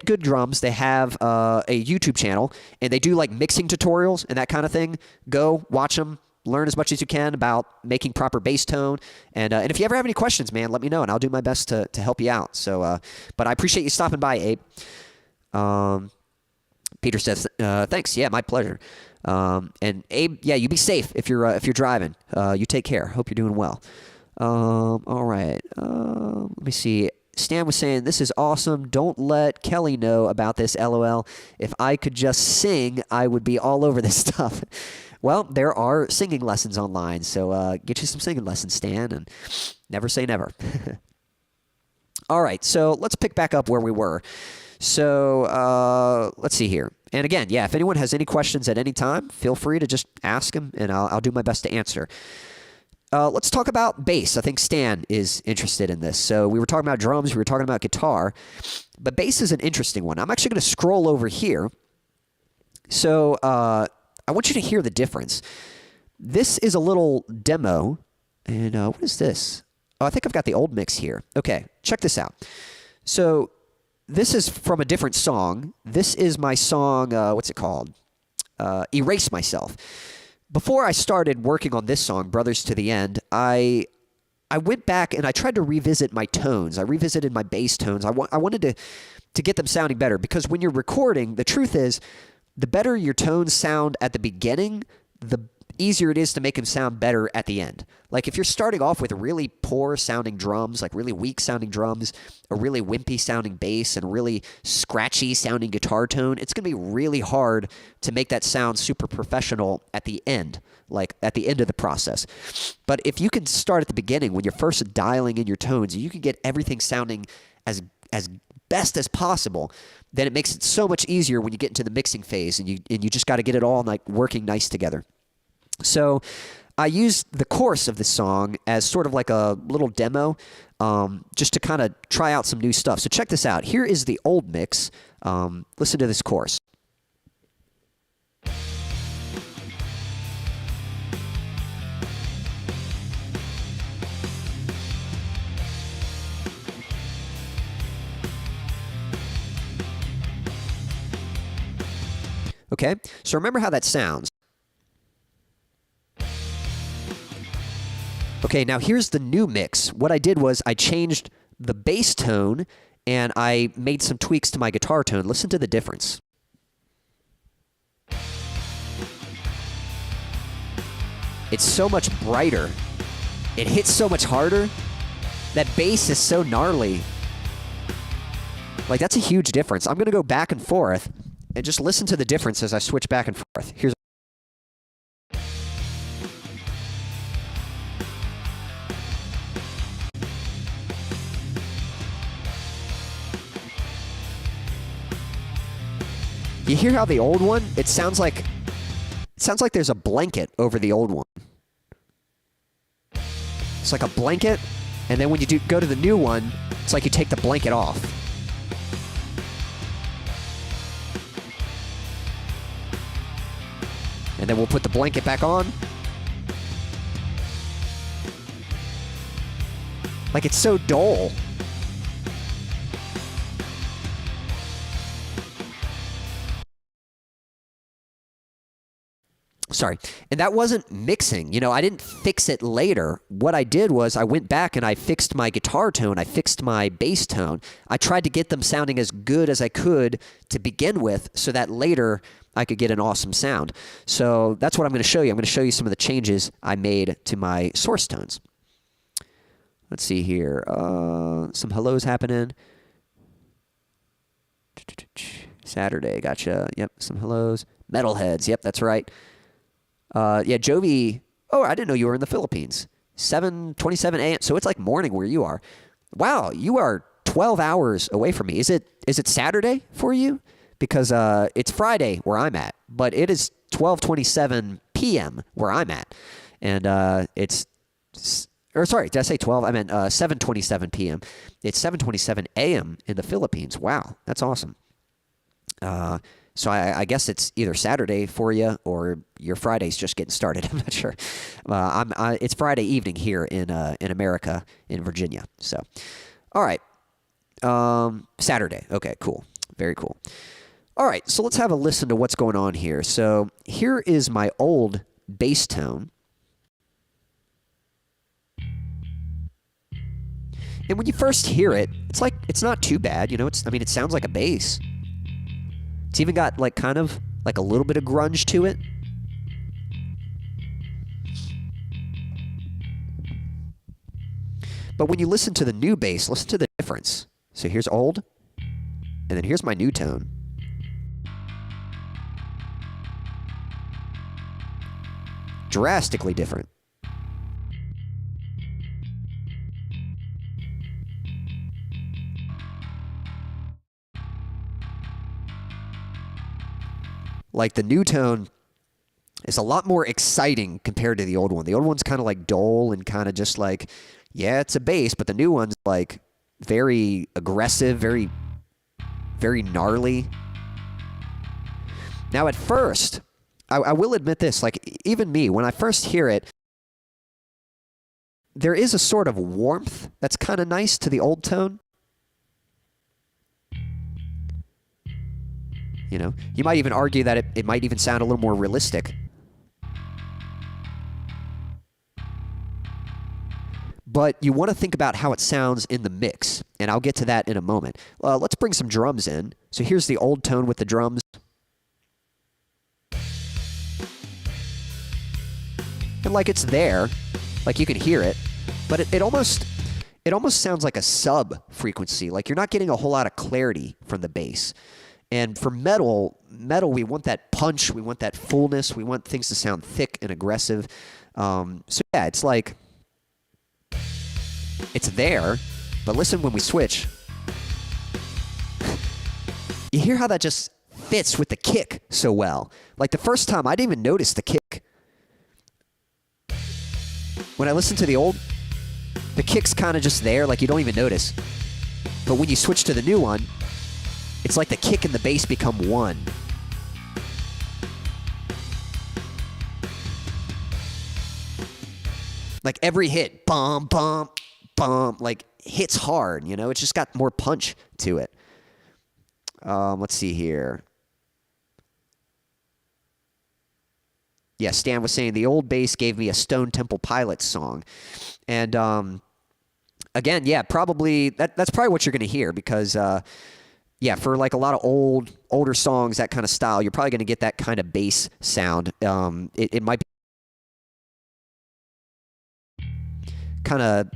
Good Drums. They have a YouTube channel, and they do mixing tutorials and that kind of thing. Go watch them. Learn as much as you can about making proper bass tone. And if you ever have any questions, man, let me know, and I'll do my best to help you out. So, but I appreciate you stopping by, Abe. Peter says, thanks. Yeah, my pleasure. And Abe, yeah, you be safe if you're driving. You take care. Hope you're doing well. All right. Let me see. Stan was saying, this is awesome. Don't let Kelly know about this, LOL. If I could just sing, I would be all over this stuff. Well, there are singing lessons online, so get you some singing lessons, Stan, and never say never. All right, so let's pick back up where we were. So let's see here. And again, yeah, if anyone has any questions at any time, feel free to just ask them, and I'll do my best to answer. Let's talk about bass. I think Stan is interested in this. So we were talking about drums, we were talking about guitar, but bass is an interesting one. I'm actually going to scroll over here. So I want you to hear the difference. This is a little demo, and what is this? Oh, I think I've got the old mix here. Okay, check this out. So this is from a different song. This is my song, what's it called? Erase Myself. Before I started working on this song, Brothers to the End, I went back and I tried to revisit my tones. I revisited my bass tones. I wanted to get them sounding better, because when you're recording, the truth is, the better your tones sound at the beginning, the easier it is to make them sound better at the end. Like if you're starting off with really poor sounding drums, like really weak sounding drums, a really wimpy sounding bass, and really scratchy sounding guitar tone, it's going to be really hard to make that sound super professional at the end, like at the end of the process. But if you can start at the beginning, when you're first dialing in your tones, you can get everything sounding as best as possible, then it makes it so much easier when you get into the mixing phase, and you just got to get it all like working nice together. So I used the chorus of this song as sort of like a little demo, just to kind of try out some new stuff. So check this out. Here is the old mix. Listen to this chorus. Okay, so remember how that sounds. Okay, now here's the new mix. What I did was I changed the bass tone and I made some tweaks to my guitar tone. Listen to the difference. It's so much brighter. It hits so much harder. That bass is so gnarly. Like, that's a huge difference. I'm going to go back and forth and just listen to the difference as I switch back and forth. Here's. You hear how the old one, it sounds like there's a blanket over the old one. It's like a blanket, and then when you go to the new one, it's like you take the blanket off. And then we'll put the blanket back on. Like, it's so dull. Sorry. And that wasn't mixing. You know, I didn't fix it later. What I did was I went back and I fixed my guitar tone. I fixed my bass tone. I tried to get them sounding as good as I could to begin with so that later I could get an awesome sound. So that's what I'm going to show you. I'm going to show you some of the changes I made to my source tones. Let's see here. Some hellos happening. Saturday, gotcha. Yep, some hellos. Metalheads, yep, that's right. Yeah, Jovi. Oh, I didn't know you were in the Philippines. 7:27 a.m. So it's like morning where you are. Wow, you are 12 hours away from me. Is it Saturday for you? Because it's Friday where I'm at, but it is 12:27 p.m. where I'm at, and sorry, did I say 12? I meant 7:27 p.m. It's 7:27 a.m. in the Philippines. Wow, that's awesome. So I guess it's either Saturday for you or your Friday's just getting started. I'm not sure. It's Friday evening here in America, in Virginia. So, all right. Saturday. Okay, cool. Very cool. All right, so let's have a listen to what's going on here. So here is my old bass tone. And when you first hear it, it's not too bad. You know, it sounds like a bass. It's even got like kind of like a little bit of grunge to it. But when you listen to the new bass, listen to the difference. So here's old, and then here's my new tone. Drastically different. Like, the new tone is a lot more exciting compared to the old one. The old one's kind of like dull and kind of just like, yeah, it's a bass, but the new one's like very aggressive, very, very gnarly. Now, at first, I will admit this, like, even me, when I first hear it, there is a sort of warmth that's kind of nice to the old tone. You know, you might even argue that it might even sound a little more realistic. But you want to think about how it sounds in the mix, and I'll get to that in a moment. Let's bring some drums in. So here's the old tone with the drums. And like, it's there, like you can hear it, but it almost sounds like a sub frequency. Like, you're not getting a whole lot of clarity from the bass. And for metal, we want that punch, we want that fullness, we want things to sound thick and aggressive. So yeah, it's like, it's there, but listen when we switch. You hear how that just fits with the kick so well. Like, the first time, I didn't even notice the kick. when I listen to the old, the kick's kind of just there, like you don't even notice. But when you switch to the new one, it's like the kick and the bass become one. Like every hit, bum, bum, bum, like hits hard, you know? It's just got more punch to it. Let's see here. Yeah, Stan was saying the old bass gave me a Stone Temple Pilots song. And again, yeah, probably that's probably what you're going to hear because yeah, for like a lot of older songs, that kind of style, you're probably going to get that kind of bass sound. It might be kind of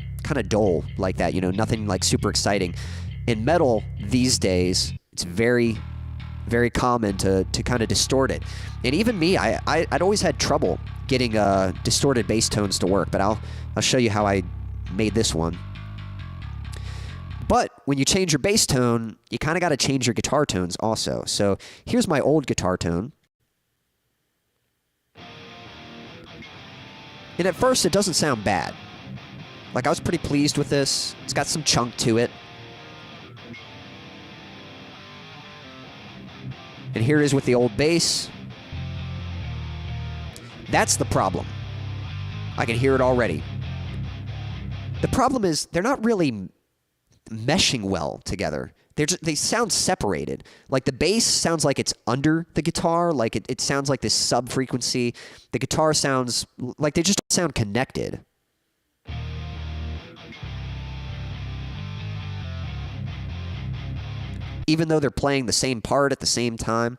dull like that, you know, nothing like super exciting. In metal these days, it's very, very common to kind of distort it. And even me, I'd always had trouble getting distorted bass tones to work, but I'll show you how I made this one. But when you change your bass tone, you kind of got to change your guitar tones also. So here's my old guitar tone. And at first, it doesn't sound bad. Like, I was pretty pleased with this. It's got some chunk to it. And here it is with the old bass. That's the problem. I can hear it already. The problem is they're not really meshing well together. They sound separated. Like the bass sounds like it's under the guitar, like it sounds like this sub-frequency. The guitar sounds like they just don't sound connected. Even though they're playing the same part at the same time.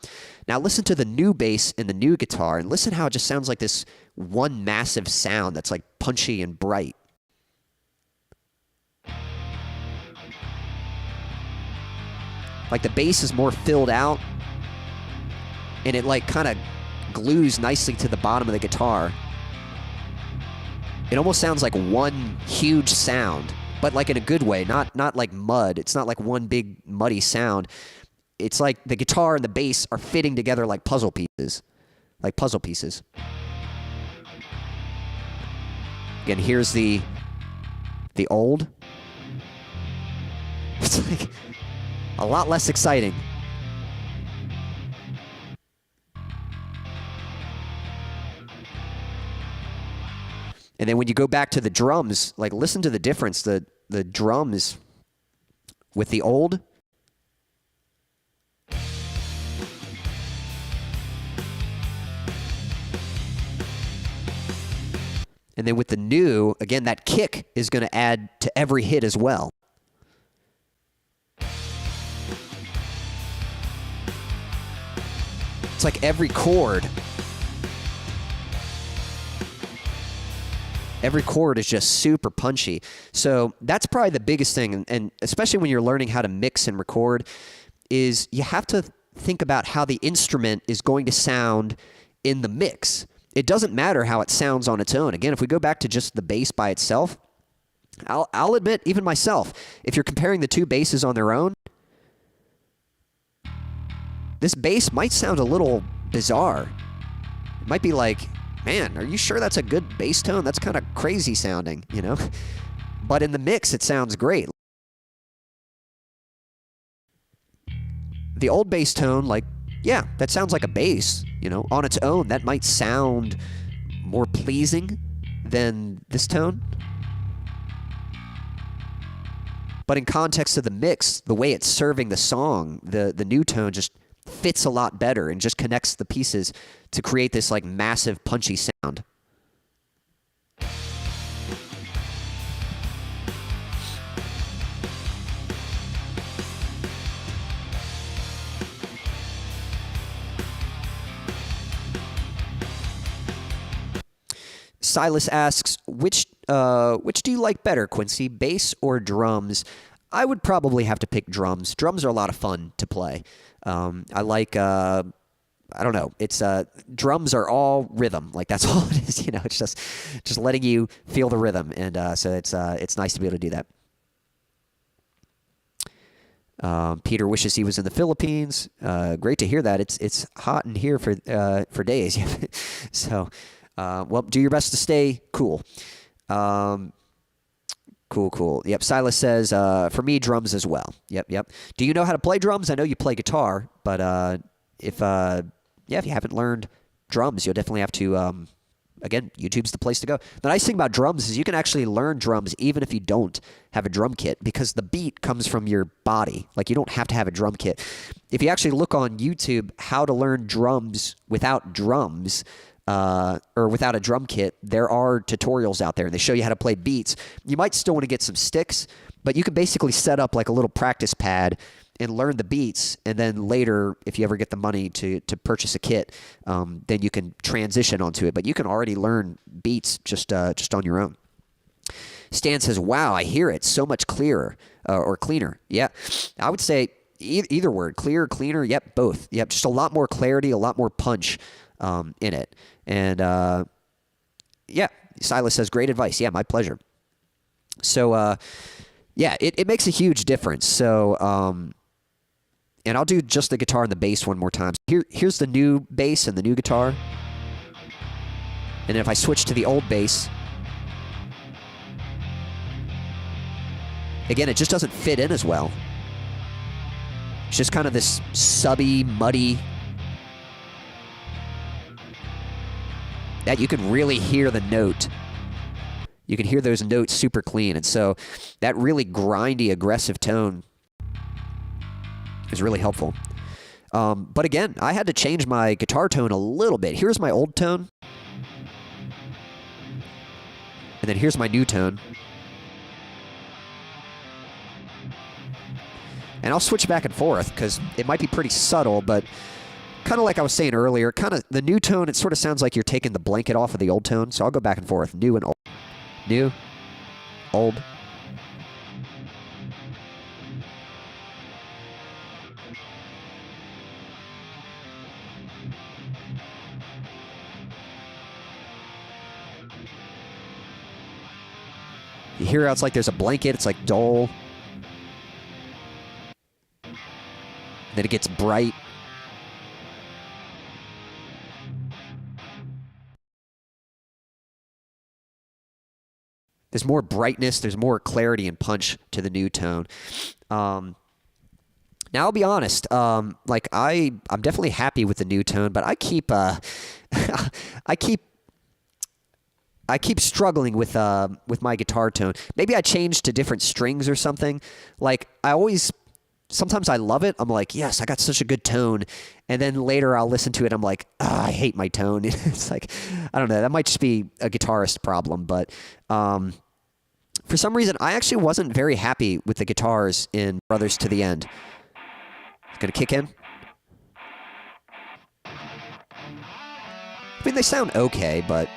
Now listen to the new bass and the new guitar, and listen how it just sounds like this one massive sound that's like punchy and bright. Like the bass is more filled out, and it like kind of glues nicely to the bottom of the guitar. It almost sounds like one huge sound, but like in a good way, not like mud. It's not like one big muddy sound. It's like the guitar and the bass are fitting together like puzzle pieces. Like puzzle pieces. Again, here's the old. It's like a lot less exciting. And then when you go back to the drums, like listen to the difference. The drums with the old. And then with the new, again, that kick is going to add to every hit as well. It's like every chord is just super punchy. So that's probably the biggest thing, and especially when you're learning how to mix and record, is you have to think about how the instrument is going to sound in the mix. It doesn't matter how it sounds on its own. Again, if we go back to just the bass by itself, I'll admit, even myself, if you're comparing the two basses on their own, this bass might sound a little bizarre. It might be like, man, are you sure that's a good bass tone? That's kind of crazy sounding, you know? But in the mix, it sounds great. The old bass tone, like, yeah, that sounds like a bass, you know? On its own, that might sound more pleasing than this tone. But in context of the mix, the way it's serving the song, the new tone just fits a lot better and just connects the pieces to create this like massive punchy sound. Silas asks, which do you like better, Quincy, bass or drums? I would probably have to pick drums. Drums are a lot of fun to play. I like, I don't know, it's, drums are all rhythm. Like, that's all it is, you know, it's just letting you feel the rhythm. And so it's nice to be able to do that. Peter wishes he was in the Philippines. Great to hear that. It's hot in here for days. So, well, do your best to stay cool. Cool, cool. Yep, Silas says, for me, drums as well. Yep, yep. Do you know how to play drums? I know you play guitar, but if you haven't learned drums, you'll definitely have to, again, YouTube's the place to go. The nice thing about drums is you can actually learn drums even if you don't have a drum kit because the beat comes from your body. Like, you don't have to have a drum kit. If you actually look on YouTube, how to learn drums without drums, or without a drum kit, there are tutorials out there, and they show you how to play beats. You might still want to get some sticks, but you can basically set up like a little practice pad and learn the beats, and then later, if you ever get the money to purchase a kit, then you can transition onto it. But you can already learn beats just on your own. Stan says, wow, I hear it so much clearer, or cleaner. Yeah, I would say either word, clear, cleaner, yep, both. Yep, just a lot more clarity, a lot more punch in it. And yeah, Silas says, great advice. Yeah, my pleasure. So yeah, it makes a huge difference. So and I'll do just the guitar and the bass one more time. Here's the new bass and the new guitar. And then if I switch to the old bass, again, it just doesn't fit in as well. It's just kind of this subby, muddy, that you can really hear the note. You can hear those notes super clean. And so that really grindy, aggressive tone is really helpful. But again, I had to change my guitar tone a little bit. Here's my old tone. And then here's my new tone. And I'll switch back and forth because it might be pretty subtle, but kind of like I was saying earlier, kind of the new tone, it sort of sounds like you're taking the blanket off of the old tone. So I'll go back and forth, new and old. New, old. You hear how it's like there's a blanket, it's like dull. Then it gets bright. There's more brightness, there's more clarity and punch to the new tone. Now I'll be honest, like I'm definitely happy with the new tone, but I keep I keep struggling with my guitar tone. Maybe I changed to different strings or something. Like sometimes I love it. I'm like, yes, I got such a good tone. And then later I'll listen to it. I'm like, I hate my tone. It's like, I don't know. That might just be a guitarist problem. But for some reason, I actually wasn't very happy with the guitars in Brothers to the End. It's going to kick in. I mean, they sound okay, but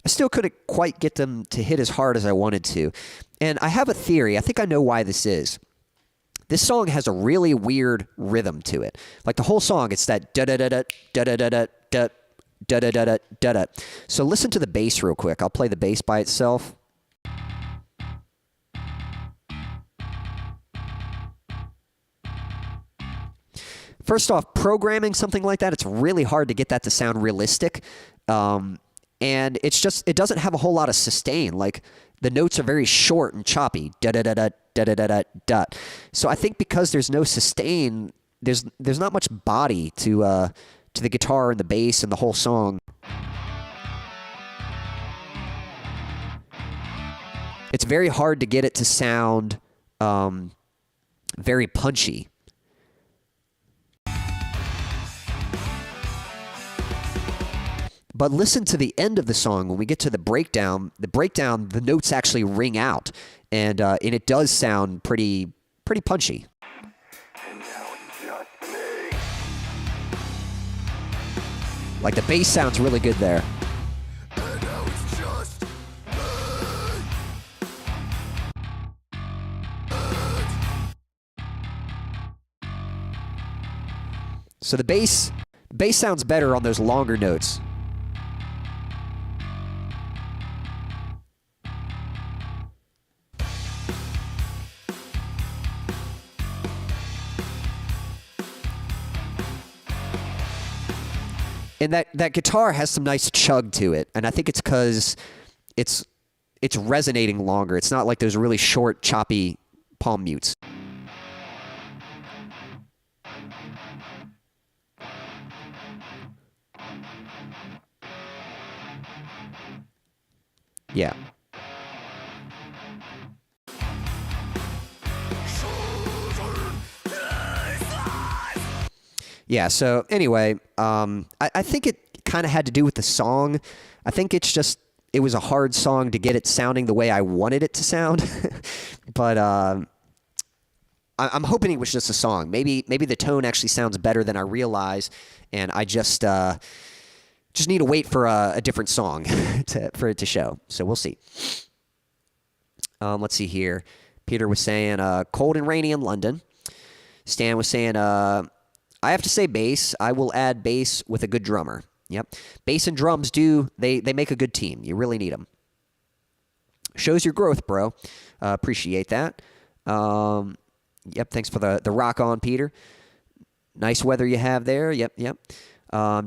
I still couldn't quite get them to hit as hard as I wanted to. And I have a theory. I think I know why this is. This song has a really weird rhythm to it. Like the whole song, it's that da-da-da-da, da-da-da-da, da-da-da-da, da-da. So listen to the bass real quick. I'll play the bass by itself. First off, programming something like that, it's really hard to get that to sound realistic. And it's just, it doesn't have a whole lot of sustain. Like the notes are very short and choppy. Da-da-da-da, da-da-da-da-da. So I think because there's no sustain, there's not much body to the guitar and the bass and the whole song. It's very hard to get it to sound very punchy. But listen to the end of the song. When we get to the breakdown, the notes actually ring out, and it does sound pretty punchy. Like the bass sounds really good there. So the bass sounds better on those longer notes. And that guitar has some nice chug to it, and I think it's because it's resonating longer. It's not like those really short, choppy palm mutes. Yeah. Yeah, so anyway, I think it kind of had to do with the song. I think it was a hard song to get it sounding the way I wanted it to sound. But I'm hoping it was just a song. Maybe the tone actually sounds better than I realize, and I just need to wait for a different song for it to show. So we'll see. Let's see here. Peter was saying cold and rainy in London. Stan was saying I have to say bass. I will add bass with a good drummer. Yep. Bass and drums they make a good team. You really need them. Shows your growth, bro. Appreciate that. Yep, thanks for the rock on, Peter. Nice weather you have there. Yep.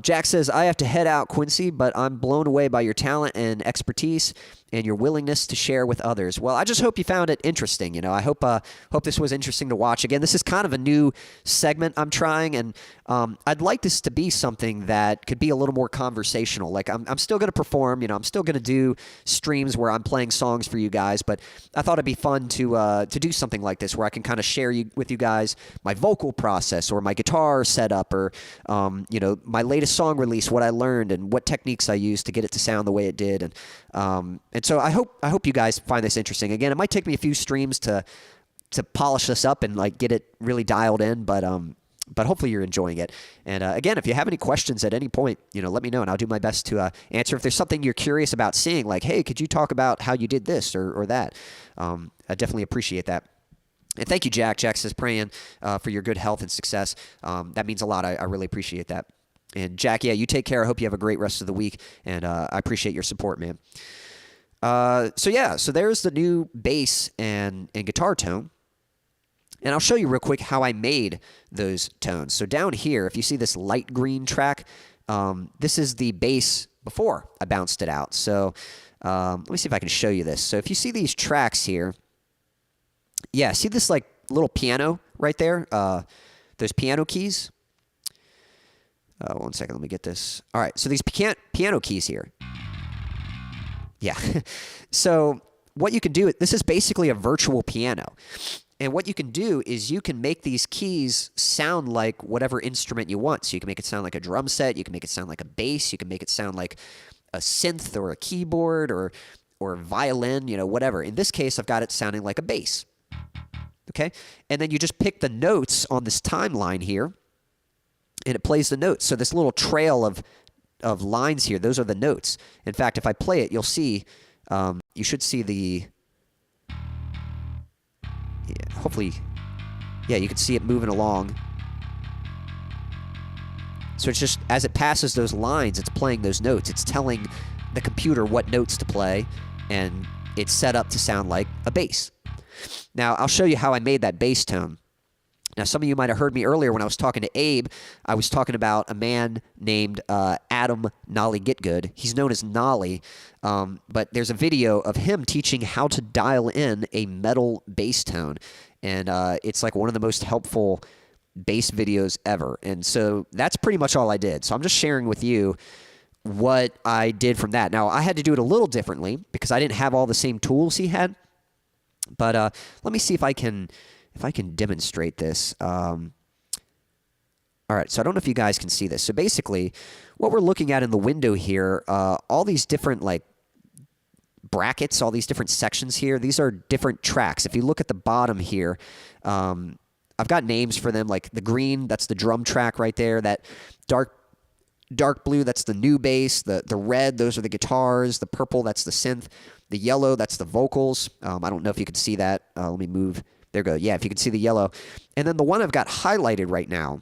Jack says, I have to head out, Quincy, but I'm blown away by your talent and expertise and your willingness to share with others. Well, I just hope you found it interesting. You know, I hope this was interesting to watch. Again, this is kind of a new segment I'm trying, and I'd like this to be something that could be a little more conversational. Like, I'm still going to perform. You know, I'm still going to do streams where I'm playing songs for you guys, but I thought it'd be fun to do something like this where I can kind of share with you guys my vocal process or my guitar setup or, you know, my latest song release, what I learned and what techniques I used to get it to sound the way it did. And so I hope you guys find this interesting. Again, it might take me a few streams to polish this up and like get it really dialed in, but hopefully you're enjoying it. And again, if you have any questions at any point, you know, let me know and I'll do my best to answer. If there's something you're curious about seeing, like, hey, could you talk about how you did this or that? I definitely appreciate that. And thank you, Jack. Jack says praying for your good health and success. That means a lot. I really appreciate that. And Jack, yeah, you take care. I hope you have a great rest of the week, and I appreciate your support, man. So there's the new bass and guitar tone. And I'll show you real quick how I made those tones. So down here, if you see this light green track, this is the bass before I bounced it out. So let me see if I can show you this. So if you see these tracks here, yeah, see this like little piano right there? Those piano keys? 1 second, let me get this. All right, so these piano keys here. Yeah. So what you can do, this is basically a virtual piano. And what you can do is you can make these keys sound like whatever instrument you want. So you can make it sound like a drum set. You can make it sound like a bass. You can make it sound like a synth or a keyboard or a violin, you know, whatever. In this case, I've got it sounding like a bass. Okay? And then you just pick the notes on this timeline here, and it plays the notes. So this little trail of lines here, those are the notes. In fact, if I play it, you'll see, you should see the... Yeah, hopefully, yeah, you can see it moving along. So it's just, as it passes those lines, it's playing those notes. It's telling the computer what notes to play, and it's set up to sound like a bass. Now, I'll show you how I made that bass tone. Now, some of you might have heard me earlier when I was talking to Abe. I was talking about a man named Adam Nolly Gitgood. He's known as Nolly, but there's a video of him teaching how to dial in a metal bass tone, and it's like one of the most helpful bass videos ever. And so that's pretty much all I did. So I'm just sharing with you what I did from that. Now, I had to do it a little differently because I didn't have all the same tools he had, but let me see if I can demonstrate this. All right, so I don't know if you guys can see this. So basically, what we're looking at in the window here, all these different like brackets, all these different sections here, these are different tracks. If you look at the bottom here, I've got names for them, like the green, that's the drum track right there. That dark blue, that's the new bass. The red, those are the guitars. The purple, that's the synth. The yellow, that's the vocals. I don't know if you can see that. Let me move. There we go. Yeah, if you can see the yellow. And then the one I've got highlighted right now,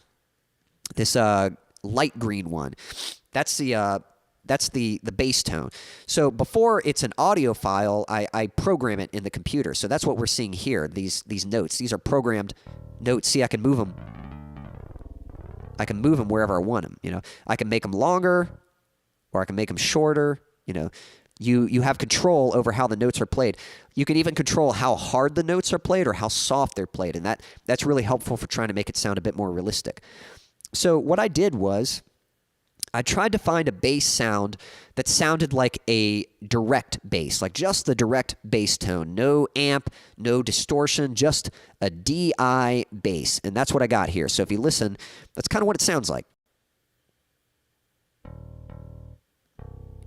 this light green one, that's the bass tone. So before it's an audio file, I program it in the computer. So that's what we're seeing here, these notes. These are programmed notes. See, I can move them I can move them wherever I want them. You know, I can make them longer, or I can make them shorter. You know, you have control over how the notes are played. You can even control how hard the notes are played or how soft they're played, and that's really helpful for trying to make it sound a bit more realistic. So what I did was I tried to find a bass sound that sounded like a direct bass, like just the direct bass tone. No amp, no distortion, just a DI bass. And that's what I got here. So if you listen, that's kind of what it sounds like.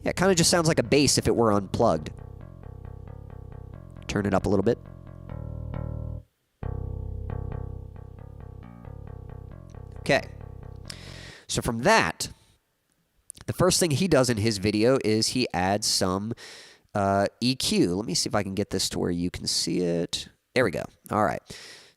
Yeah, it kind of just sounds like a bass if it were unplugged. Turn it up a little bit. Okay. So from that, the first thing he does in his video is he adds some EQ. Let me see if I can get this to where you can see it. There we go. All right.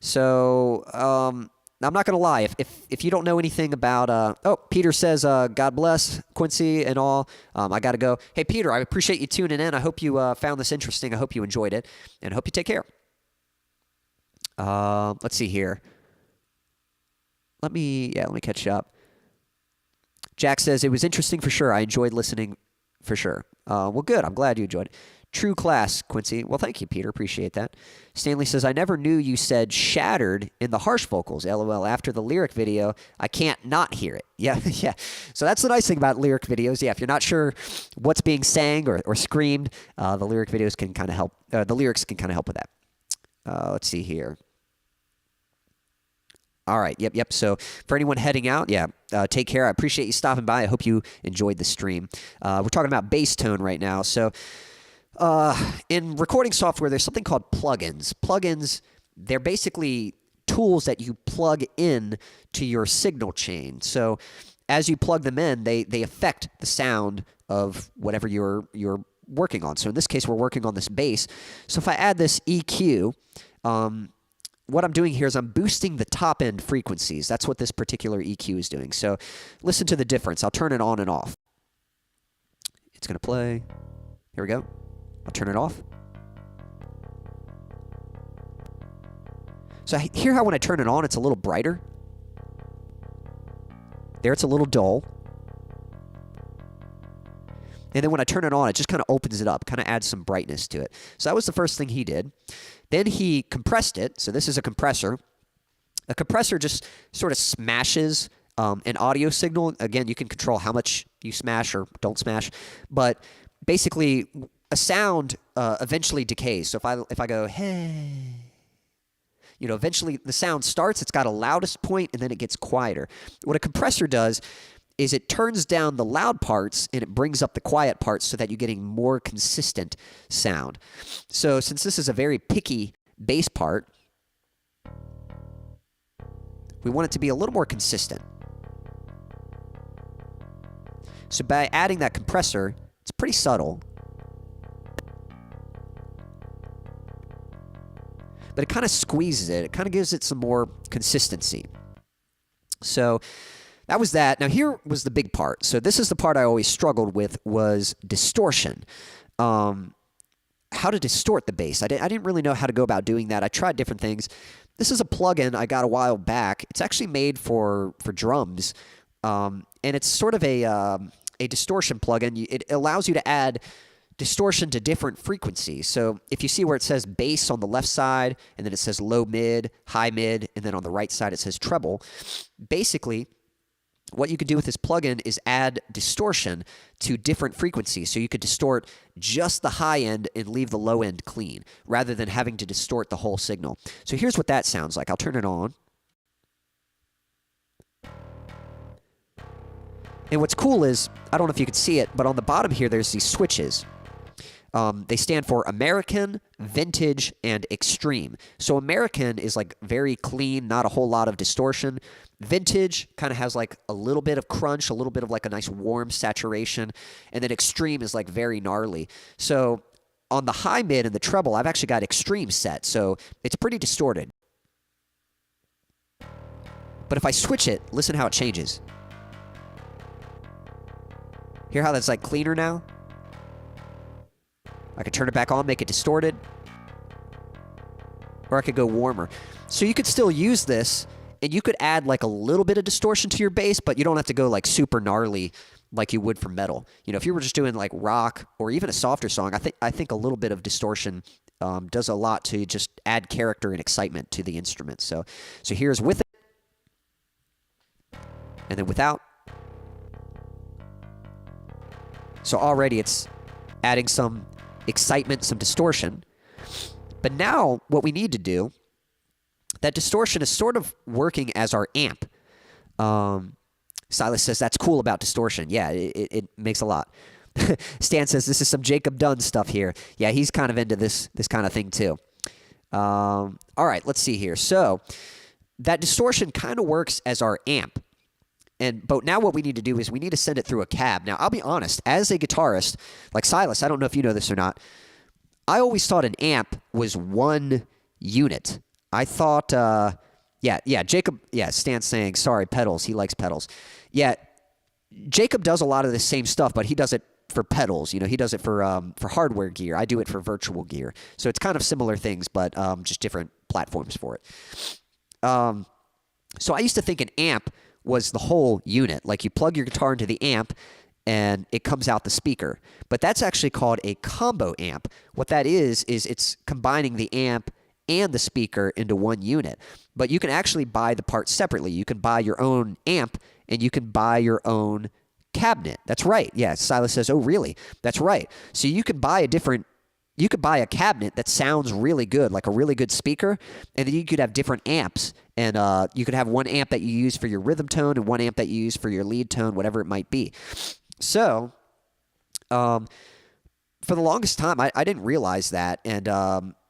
So I'm not going to lie. If you don't know anything about... oh, Peter says, God bless Quincy and all. I got to go. Hey, Peter, I appreciate you tuning in. I hope you found this interesting. I hope you enjoyed it. And I hope you take care. Let's see here. Let me catch up. Jack says, it was interesting for sure. I enjoyed listening for sure. Well, good. I'm glad you enjoyed it. True class, Quincy. Well, thank you, Peter. Appreciate that. Stanley says, I never knew you said shattered in the harsh vocals. LOL. After the lyric video, I can't not hear it. Yeah, yeah. So that's the nice thing about lyric videos. Yeah, if you're not sure what's being sang or screamed, the lyric videos can kind of help. The lyrics can kind of help with that. Let's see here. All right. Yep. So for anyone heading out, yeah, take care. I appreciate you stopping by. I hope you enjoyed the stream. We're talking about bass tone right now. So in recording software, there's something called plugins. Plugins, they're basically tools that you plug in to your signal chain. So as you plug them in, they affect the sound of whatever you're working on. So in this case, we're working on this bass. So if I add this EQ, what I'm doing here is I'm boosting the top end frequencies. That's what this particular EQ is doing. So listen to the difference. I'll turn it on and off. It's going to play. Here we go. I'll turn it off. So hear how when I turn it on, it's a little brighter. There, it's a little dull. And then when I turn it on, it just kind of opens it up, kind of adds some brightness to it. So that was the first thing he did. Then he compressed it. So this is a compressor. A compressor just sort of smashes an audio signal. Again, you can control how much you smash or don't smash. But basically, a sound eventually decays. So if I go, hey, you know, eventually the sound starts. It's got a loudest point, and then it gets quieter. What a compressor does is it turns down the loud parts and it brings up the quiet parts so that you're getting more consistent sound. So since this is a very picky bass part, we want it to be a little more consistent. So by adding that compressor, it's pretty subtle, but it kind of squeezes it. It kind of gives it some more consistency. So that was that. Now here was the big part. So this is the part I always struggled with, was distortion. How to distort the bass. I didn't really know how to go about doing that. I tried different things. This is a plugin I got a while back. It's actually made for drums, and it's sort of a distortion plugin. It allows you to add distortion to different frequencies. So if you see where it says bass on the left side, and then it says low mid, high mid, and then on the right side it says treble, basically what you could do with this plugin is add distortion to different frequencies. So you could distort just the high end and leave the low end clean, rather than having to distort the whole signal. So here's what that sounds like. I'll turn it on. And what's cool is, I don't know if you could see it, but on the bottom here, there's these switches. They stand for American, Vintage, and Extreme. So American is like very clean, not a whole lot of distortion. Vintage kind of has like a little bit of crunch, a little bit of like a nice warm saturation. And then Extreme is like very gnarly. So on the high mid and the treble, I've actually got Extreme set. So it's pretty distorted. But if I switch it, listen how it changes. Hear how that's like cleaner now? I could turn it back on, make it distorted. Or I could go warmer. So you could still use this And you could add like a little bit of distortion to your bass, but you don't have to go like super gnarly like you would for metal. You know, if you were just doing like rock or even a softer song, I think a little bit of distortion does a lot to just add character and excitement to the instrument. So here's with it, and then without. So already it's adding some excitement, some distortion. But now what we need to do, that distortion is sort of working as our amp. Silas says that's cool about distortion. Yeah, it makes a lot. Stan says this is some Jacob Dunn stuff here. Yeah, he's kind of into this kind of thing too. All right, let's see here. So that distortion kind of works as our amp. But now what we need to do is we need to send it through a cab. Now, I'll be honest, as a guitarist, like Silas, I don't know if you know this or not, I always thought an amp was one unit. I thought, Jacob, Stan's saying, sorry, pedals. He likes pedals. Yeah, Jacob does a lot of the same stuff, but he does it for pedals. You know, he does it for hardware gear. I do it for virtual gear. So it's kind of similar things, but just different platforms for it. So I used to think an amp was the whole unit. Like you plug your guitar into the amp and it comes out the speaker. But that's actually called a combo amp. What that is it's combining the amp and the speaker into one unit. But you can actually buy the parts separately. You can buy your own amp and you can buy your own cabinet. That's right. Yeah, Silas says, oh, really? That's right. So you could buy a cabinet that sounds really good, like a really good speaker, and then you could have different amps. And you could have one amp that you use for your rhythm tone and one amp that you use for your lead tone, whatever it might be. So for the longest time, I didn't realize that. And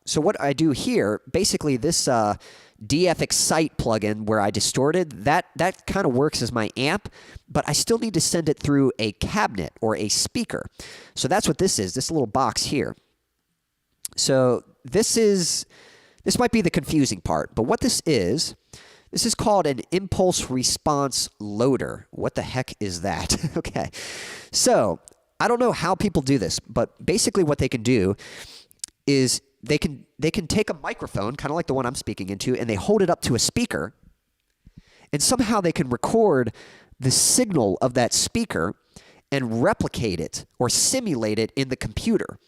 so what I do here, basically this DF Excite plugin where I distorted, that kind of works as my amp, but I still need to send it through a cabinet or a speaker. So that's what this is, this little box here. So this might be the confusing part, but what this is called an impulse response loader. What the heck is that? Okay. So I don't know how people do this, but basically what they can do is they can take a microphone, kind of like the one I'm speaking into, and they hold it up to a speaker, and somehow they can record the signal of that speaker and replicate it or simulate it in the computer.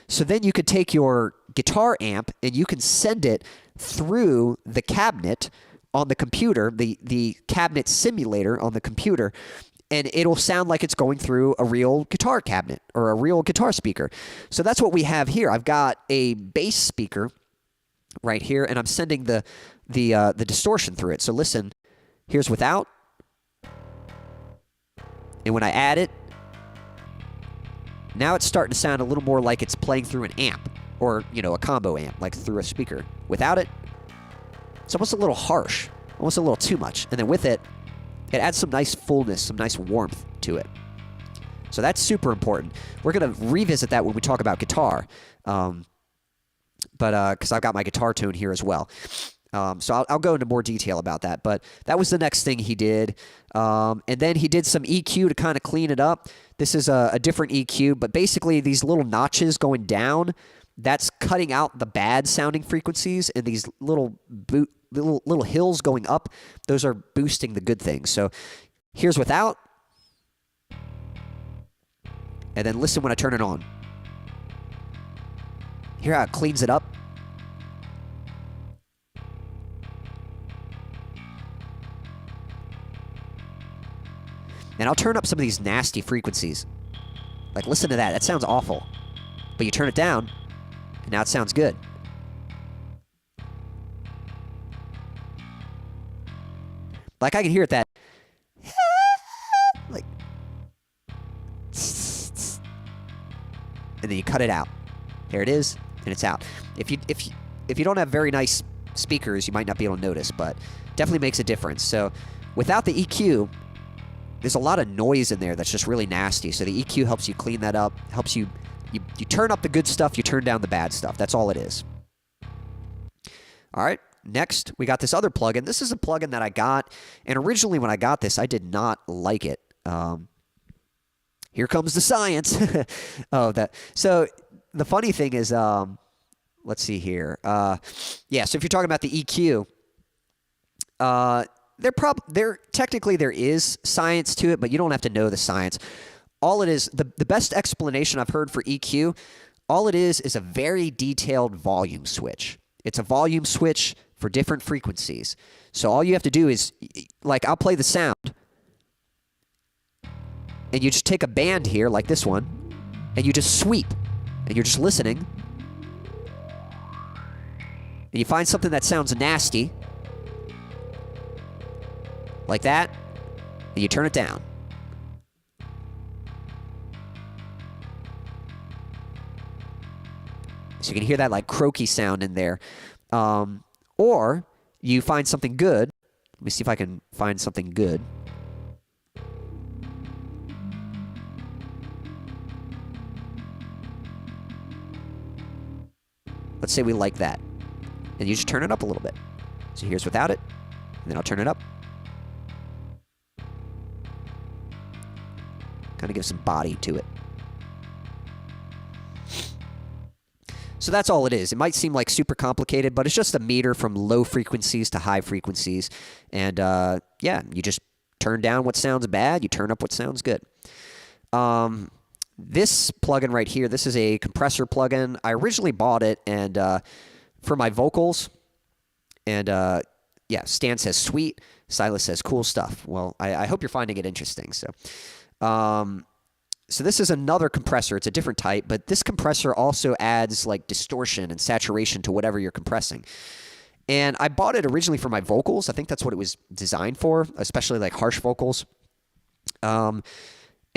So then you could take your guitar amp and you can send it through the cabinet on the computer, the cabinet simulator on the computer, and it'll sound like it's going through a real guitar cabinet or a real guitar speaker. So that's what we have here. I've got a bass speaker right here, and I'm sending the distortion through it. So listen, here's without, and when I add it, now it's starting to sound a little more like it's playing through an amp or, you know, a combo amp, like through a speaker. Without it, it's almost a little harsh, almost a little too much. And then with it, it adds some nice fullness, some nice warmth to it. So that's super important. We're going to revisit that when we talk about guitar, because I've got my guitar tone here as well. So I'll go into more detail about that. But that was the next thing he did. And then he did some EQ to kind of clean it up. This is a different EQ, but basically these little notches going down, that's cutting out the bad sounding frequencies, and these little hills going up, those are boosting the good things. So here's without, and then listen when I turn it on. Hear how it cleans it up? And I'll turn up some of these nasty frequencies. Like, listen to that. That sounds awful. But you turn it down, and now it sounds good. Like, I can hear it that... like... and then you cut it out. There it is, and it's out. If you don't have very nice speakers, you might not be able to notice, but definitely makes a difference. So, without the EQ... there's a lot of noise in there that's just really nasty. So the EQ helps you clean that up, helps you turn up the good stuff, you turn down the bad stuff. That's all it is. All right, next we got this other plugin. This is a plugin that I got, and originally when I got this, I did not like it. Here comes the science. So the funny thing is, let's see here. Yeah, so if you're talking about the EQ, technically there is science to it, but you don't have to know the science. All it is, the best explanation I've heard for EQ, all it is a very detailed volume switch. It's a volume switch for different frequencies. So all you have to do is, like, I'll play the sound, and you just take a band here, like this one, and you just sweep, and you're just listening, and you find something that sounds nasty, like that, and you turn it down. So you can hear that like croaky sound in there. Or you find something good. Let me see if I can find something good. Let's say we like that. And you just turn it up a little bit. So here's without it. And then I'll turn it up. Kind of give some body to it. So that's all it is. It might seem like super complicated, but it's just a meter from low frequencies to high frequencies. And yeah, you just turn down what sounds bad, you turn up what sounds good. This plugin right here, this is a compressor plugin. I originally bought it and for my vocals. And yeah, Stan says sweet, Silas says cool stuff. Well, I hope you're finding it interesting. So this is another compressor. It's a different type, but this compressor also adds like distortion and saturation to whatever you're compressing. And I bought it originally for my vocals. I think that's what it was designed for, especially like harsh vocals. And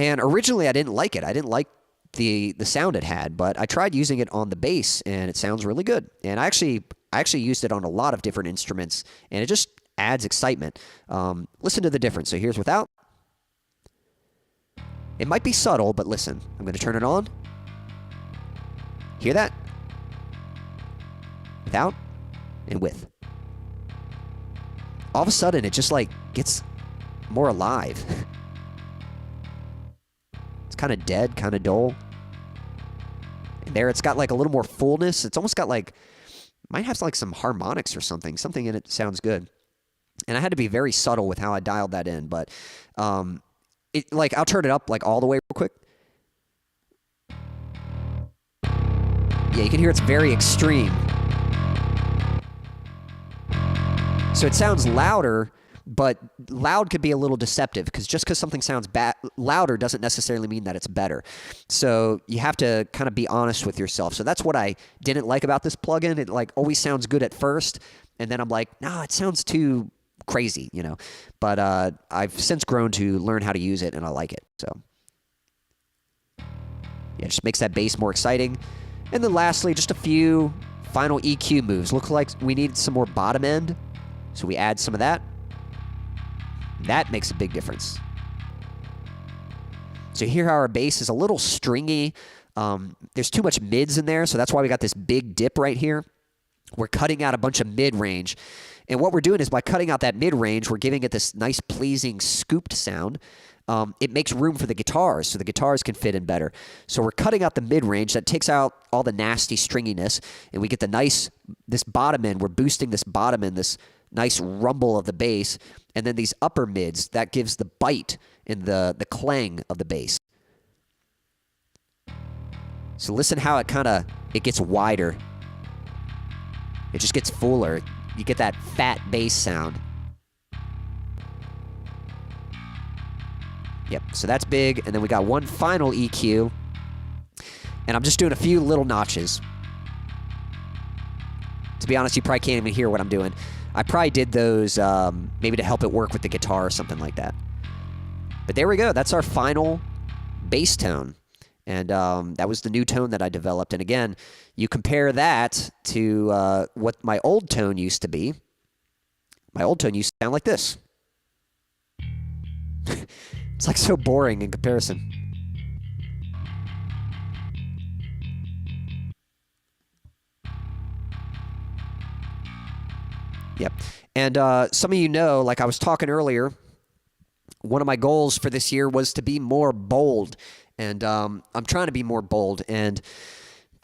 originally I didn't like it. I didn't like the sound it had, but I tried using it on the bass and it sounds really good. And I actually used it on a lot of different instruments and it just adds excitement. Listen to the difference. So here's without. It might be subtle, but listen. I'm going to turn it on. Hear that? Without and with. All of a sudden, it just like gets more alive. It's kind of dead, kind of dull. And there, it's got like a little more fullness. It's almost got like, might have like some harmonics or something. Something in it sounds good. And I had to be very subtle with how I dialed that in, but like I'll turn it up like all the way real quick. Yeah, you can hear it's very extreme. So it sounds louder, but loud could be a little deceptive because just because something sounds louder doesn't necessarily mean that it's better. So you have to kind of be honest with yourself. So that's what I didn't like about this plugin. It like always sounds good at first, and then I'm like, nah, it sounds too crazy, you know. But I've since grown to learn how to use it, and I like it. So yeah, it just makes that bass more exciting. And then lastly, just a few final EQ moves. Looks like we need some more bottom end, so we add some of that. That makes a big difference. So here our bass is a little stringy. There's too much mids in there, so that's why we got this big dip right here. We're cutting out a bunch of mid-range. And what we're doing is by cutting out that mid-range, we're giving it this nice, pleasing, scooped sound. It makes room for the guitars, so the guitars can fit in better. So we're cutting out the mid-range. That takes out all the nasty stringiness, and we get the nice, this bottom end. We're boosting this bottom end, this nice rumble of the bass. And then these upper mids, that gives the bite and the clang of the bass. So listen how it gets wider. It just gets fuller. You get that fat bass sound. Yep, so that's big. And then we got one final EQ. And I'm just doing a few little notches. To be honest, you probably can't even hear what I'm doing. I probably did those maybe to help it work with the guitar or something like that. But there we go. That's our final bass tone. And that was the new tone that I developed. And again, you compare that to what my old tone used to be. My old tone used to sound like this. It's like so boring in comparison. Yep. And some of you know, like I was talking earlier, one of my goals for this year was to be more bold. And I'm trying to be more bold. And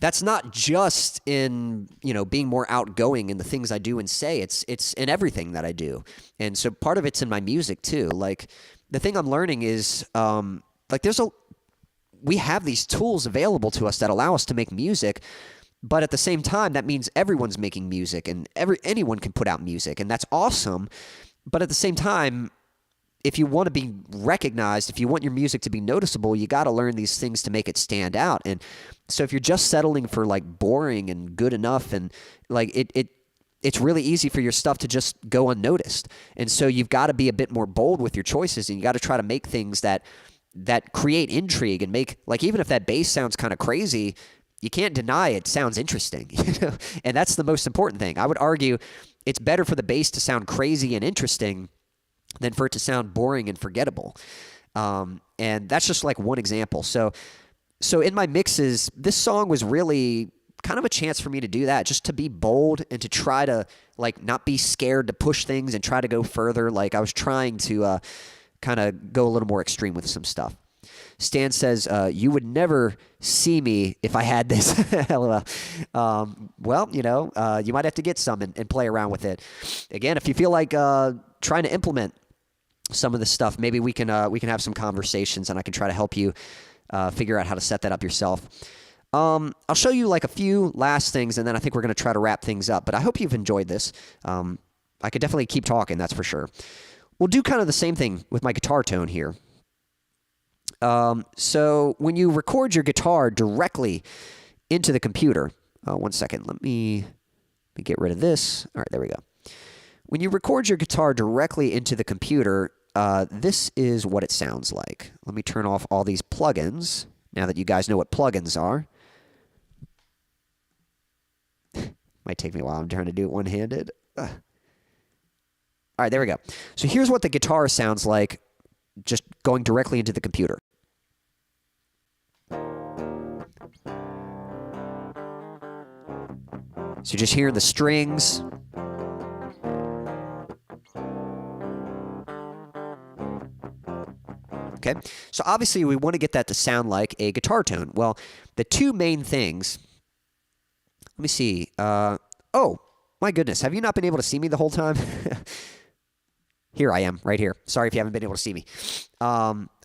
that's not just in, you know, being more outgoing in the things I do and say. It's in everything that I do. And so part of it's in my music too. Like the thing I'm learning is like we have these tools available to us that allow us to make music, but at the same time that means everyone's making music and anyone can put out music, and that's awesome. But at the same time, if you want to be recognized, if you want your music to be noticeable, you got to learn these things to make it stand out. And so if you're just settling for like boring and good enough, and like it's really easy for your stuff to just go unnoticed. And so you've got to be a bit more bold with your choices, and you got to try to make things that create intrigue and make, like, even if that bass sounds kind of crazy, you can't deny it sounds interesting. You know? And that's the most important thing. I would argue it's better for the bass to sound crazy and interesting than for it to sound boring and forgettable. And that's just like one example. So in my mixes, this song was really kind of a chance for me to do that, just to be bold and to try to like not be scared to push things and try to go further. Like I was trying to kind of go a little more extreme with some stuff. Stan says, you would never see me if I had this. LOL. Well, you know, you might have to get some and play around with it. Again, if you feel like trying to implement some of this stuff, maybe we can have some conversations, and I can try to help you figure out how to set that up yourself. I'll show you like a few last things, and then I think we're going to try to wrap things up. But I hope you've enjoyed this. I could definitely keep talking, that's for sure. We'll do kind of the same thing with my guitar tone here. So when you record your guitar directly into the computer, one second, let me get rid of this. All right, there we go. When you record your guitar directly into the computer, this is what it sounds like. Let me turn off all these plugins now that you guys know what plugins are. Might take me a while. I'm trying to do it one-handed. All right, there we go. So here's what the guitar sounds like just going directly into the computer. So you're just hearing the strings. Okay, so obviously we want to get that to sound like a guitar tone. Well, the two main things, let me see. Oh, my goodness, have you not been able to see me the whole time? Here I am, right here. Sorry if you haven't been able to see me.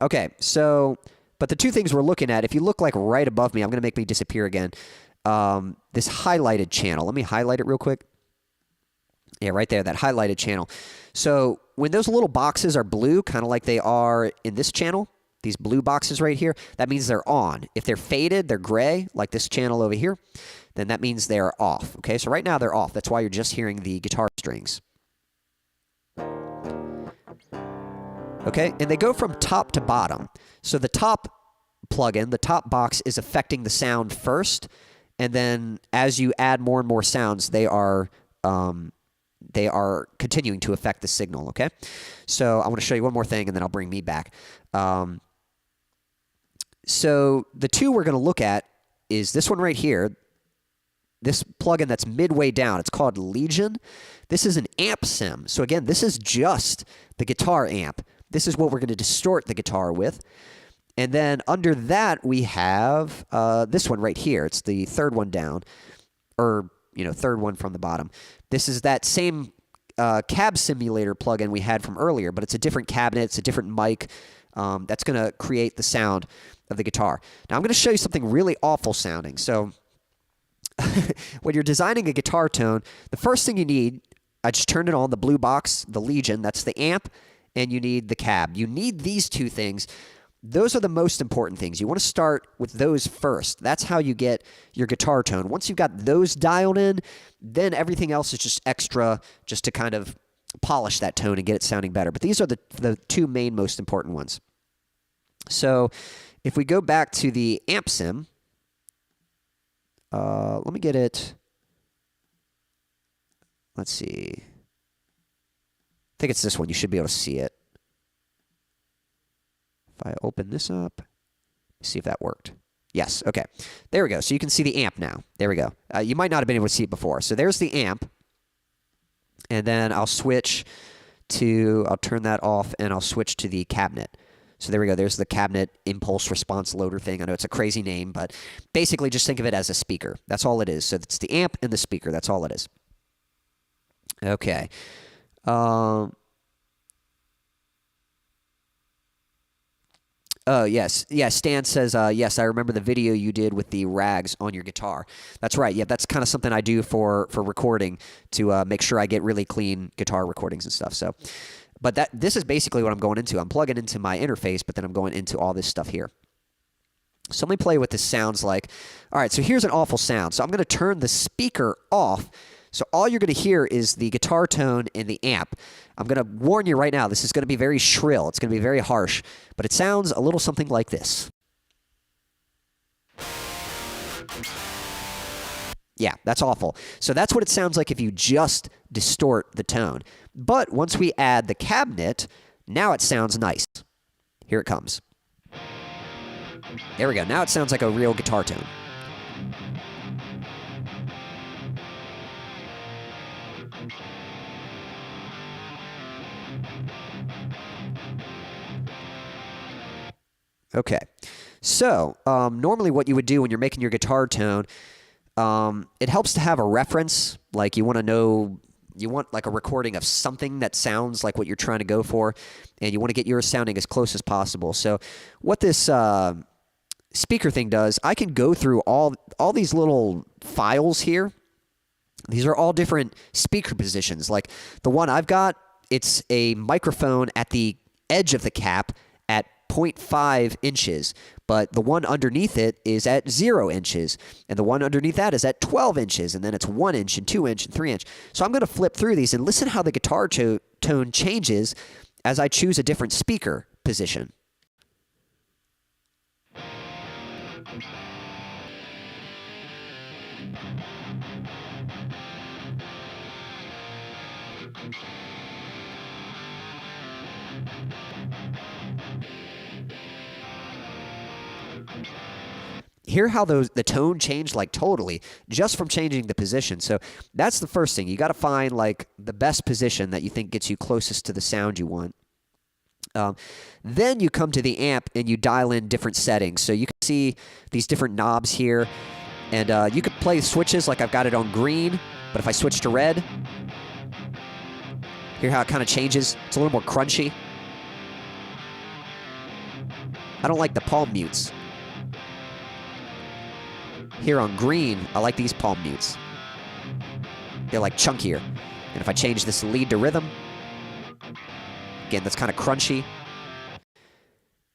Okay, so, but the two things we're looking at, if you look like right above me, I'm going to make me disappear again. This highlighted channel. Let me highlight it real quick. Yeah, right there, that highlighted channel. So when those little boxes are blue, kind of like they are in this channel, these blue boxes right here, that means they're on. If they're faded, they're gray, like this channel over here, then that means they're off. Okay, so right now they're off. That's why you're just hearing the guitar strings. Okay, and they go from top to bottom. So the top plugin, the top box, is affecting the sound first, and then as you add more and more sounds, they are continuing to affect the signal, okay? So I want to show you one more thing, and then I'll bring me back. So the two we're going to look at is this one right here, this plugin that's midway down. It's called Legion. This is an amp sim. So again, this is just the guitar amp. This is what we're going to distort the guitar with. And then under that, we have this one right here. It's the third one down, or, you know, third one from the bottom. This is that same cab simulator plugin we had from earlier, but it's a different cabinet. It's a different mic that's going to create the sound of the guitar. Now, I'm going to show you something really awful sounding. So when you're designing a guitar tone, the first thing you need, I just turned it on, the blue box, the Legion, that's the amp, and you need the cab. You need these two things. Those are the most important things. You want to start with those first. That's how you get your guitar tone. Once you've got those dialed in, then everything else is just extra, just to kind of polish that tone and get it sounding better. But these are the two main most important ones. So if we go back to the amp sim, let me get it. Let's see. I think it's this one. You should be able to see it. If I open this up, see if that worked. Yes, okay. There we go. So you can see the amp now. There we go. You might not have been able to see it before. So there's the amp. And then I'll switch to, I'll turn that off, and I'll switch to the cabinet. So there we go. There's the cabinet impulse response loader thing. I know it's a crazy name, but basically just think of it as a speaker. That's all it is. So it's the amp and the speaker. That's all it is. Okay. Oh, yes. Yeah, Stan says, yes, I remember the video you did with the rags on your guitar. That's right. Yeah, that's kind of something I do for recording to make sure I get really clean guitar recordings and stuff. So, but this is basically what I'm going into. I'm plugging into my interface, but then I'm going into all this stuff here. So let me play what this sounds like. All right, so here's an awful sound. So I'm going to turn the speaker off. So all you're going to hear is the guitar tone in the amp. I'm going to warn you right now, this is going to be very shrill. It's going to be very harsh, but it sounds a little something like this. Yeah, that's awful. So that's what it sounds like if you just distort the tone. But once we add the cabinet, now it sounds nice. Here it comes. There we go. Now it sounds like a real guitar tone. Okay, so normally what you would do when you're making your guitar tone, it helps to have a reference. Like you want to know, you want like a recording of something that sounds like what you're trying to go for, and you want to get yours sounding as close as possible. So what this speaker thing does, I can go through all these little files here. These are all different speaker positions. Like the one I've got, it's a microphone at the edge of the cap at 0.5 inches, but the one underneath it is at 0 inches, and the one underneath that is at 12 inches, and then it's 1 inch and 2 inch and 3 inch. So I'm going to flip through these and listen how the guitar tone changes as I choose a different speaker position. Hear how the tone changed like totally just from changing the position. So that's the first thing. You got to find like the best position that you think gets you closest to the sound you want. Then you come to the amp and you dial in different settings. So you can see these different knobs here, and you could play switches like I've got it on green, but if I switch to red, hear how it kind of changes. It's a little more crunchy. I don't like the palm mutes. Here on green, I like these palm mutes. They're like chunkier. And if I change this lead to rhythm, again, that's kind of crunchy.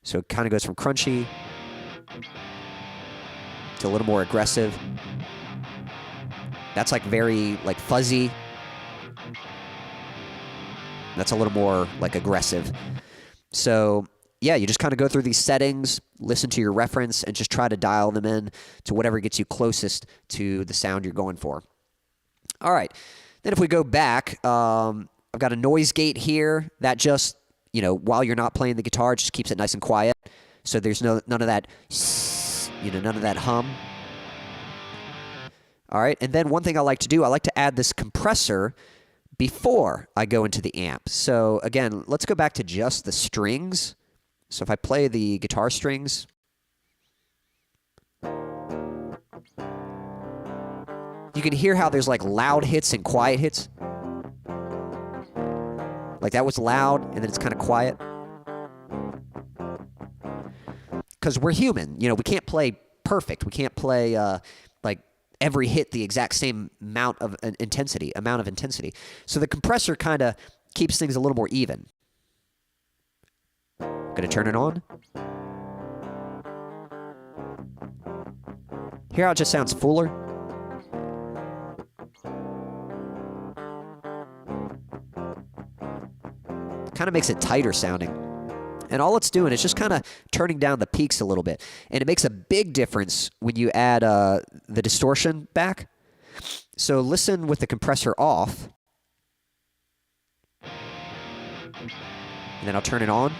So it kind of goes from crunchy to a little more aggressive. That's like very like fuzzy. That's a little more like aggressive. So yeah, you just kind of go through these settings, listen to your reference, and just try to dial them in to whatever gets you closest to the sound you're going for. All right. Then if we go back, I've got a noise gate here that just, while you're not playing the guitar, it just keeps it nice and quiet. So there's none of that, none of that hum. All right. And then one thing I like to do, I like to add this compressor before I go into the amp. So again, let's go back to just the strings. So if I play the guitar strings, you can hear how there's like loud hits and quiet hits. Like that was loud, and then it's kind of quiet. Because we're human, we can't play perfect. We can't play like every hit the exact same amount of intensity. So the compressor kind of keeps things a little more even. Gonna turn it on. Hear how it just sounds fuller? Kind of makes it tighter sounding. And all it's doing is just kind of turning down the peaks a little bit. And it makes a big difference when you add the distortion back. So listen with the compressor off. And then I'll turn it on.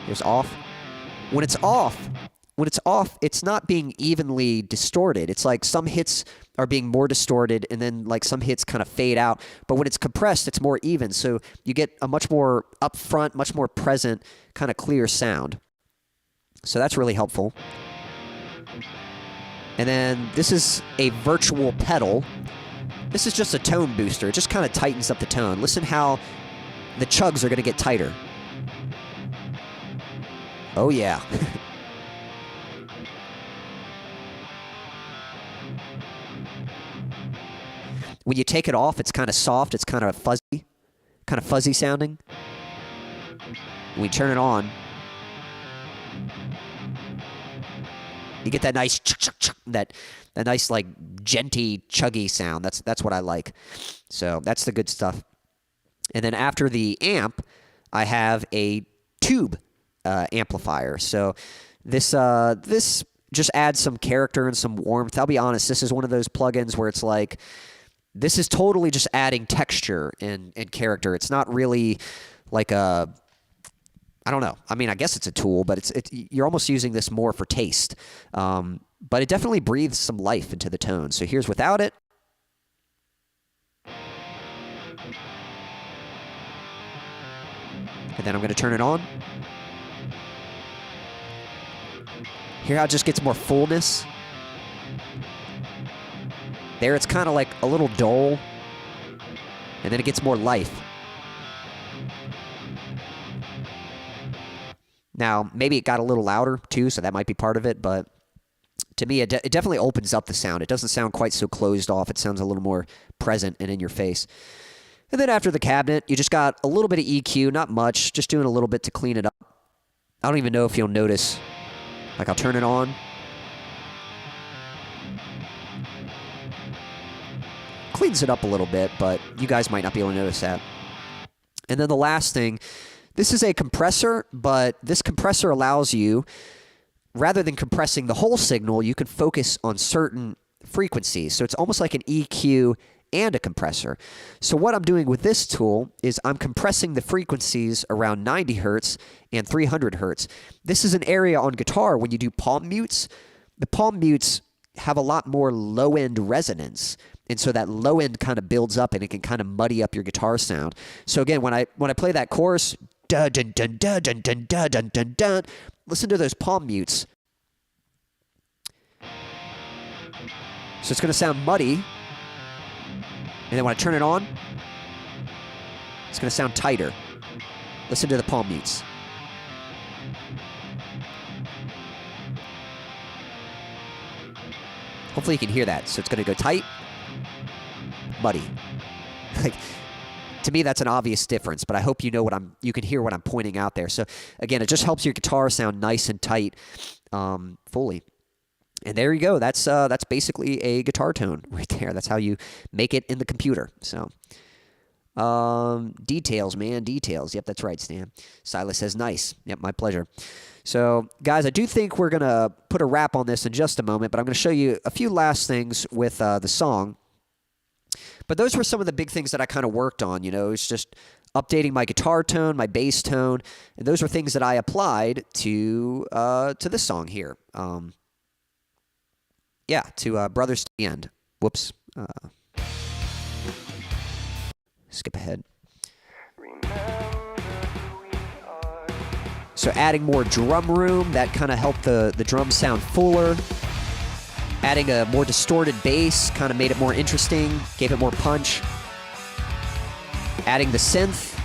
Here's off. When it's off, when it's off, it's not being evenly distorted. It's like some hits are being more distorted, and then like some hits kind of fade out. But when it's compressed, it's more even. So you get a much more upfront, much more present, kind of clear sound. So that's really helpful. And then this is a virtual pedal. This is just a tone booster. It just kind of tightens up the tone. Listen how the chugs are going to get tighter. Oh, yeah. When you take it off, it's kind of soft. It's kind of fuzzy sounding. When we turn it on, you get that nice that nice like genty chuggy sound. That's what I like. So that's the good stuff. And then after the amp, I have a tube amplifier. So this just adds some character and some warmth. I'll be honest, this is one of those plugins where it's like, this is totally just adding texture and character. It's not really like a, I don't know. I mean, I guess it's a tool, but you're almost using this more for taste. But it definitely breathes some life into the tone. So here's without it. And then I'm going to turn it on. Hear how it just gets more fullness? There it's kind of like a little dull, and then it gets more life. Now, maybe it got a little louder too, so that might be part of it, but to me, it definitely opens up the sound. It doesn't sound quite so closed off. It sounds a little more present and in your face. And then after the cabinet, you just got a little bit of EQ, not much, just doing a little bit to clean it up. I don't even know if you'll notice. Like, I'll turn it on. Cleans it up a little bit, but you guys might not be able to notice that. And then the last thing, this is a compressor, but this compressor allows you, rather than compressing the whole signal, you can focus on certain frequencies. So it's almost like an EQ and a compressor. So what I'm doing with this tool is I'm compressing the frequencies around 90 hertz and 300 hertz. This is an area on guitar when you do palm mutes. The palm mutes have a lot more low-end resonance. And so that low end kind of builds up and it can kind of muddy up your guitar sound. So again, when I play that chorus, dun dun dun dun dun dun dun dun dun dun, listen to those palm mutes. So it's going to sound muddy. And then when I turn it on, it's going to sound tighter. Listen to the palm mutes. Hopefully you can hear that. So it's going to go tight, muddy. Like, to me, that's an obvious difference, but I hope you know you can hear what I'm pointing out there. So again, it just helps your guitar sound nice and tight, fully. And there you go. That's basically a guitar tone right there. That's how you make it in the computer. So, details, man, details. Yep, that's right, Stan. Silas says nice. Yep, my pleasure. So, guys, I do think we're going to put a wrap on this in just a moment, but I'm going to show you a few last things with the song. But those were some of the big things that I kind of worked on. You know, it's just updating my guitar tone, my bass tone, and those were things that I applied to this song here. Yeah, to Brothers to the End. Whoops. Skip ahead. So adding more drum room, that kind of helped the drums sound fuller. Adding a more distorted bass kind of made it more interesting, gave it more punch. Adding the synth.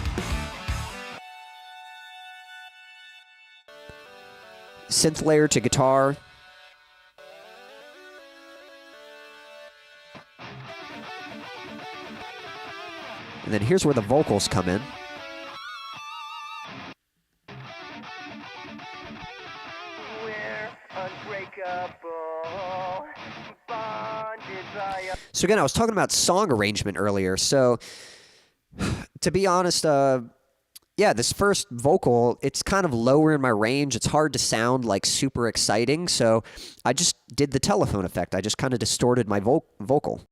Synth layer to guitar. And then here's where the vocals come in. So again, I was talking about song arrangement earlier. So to be honest, yeah, this first vocal, it's kind of lower in my range. It's hard to sound like super exciting. So I just did the telephone effect. I just kind of distorted my vocal.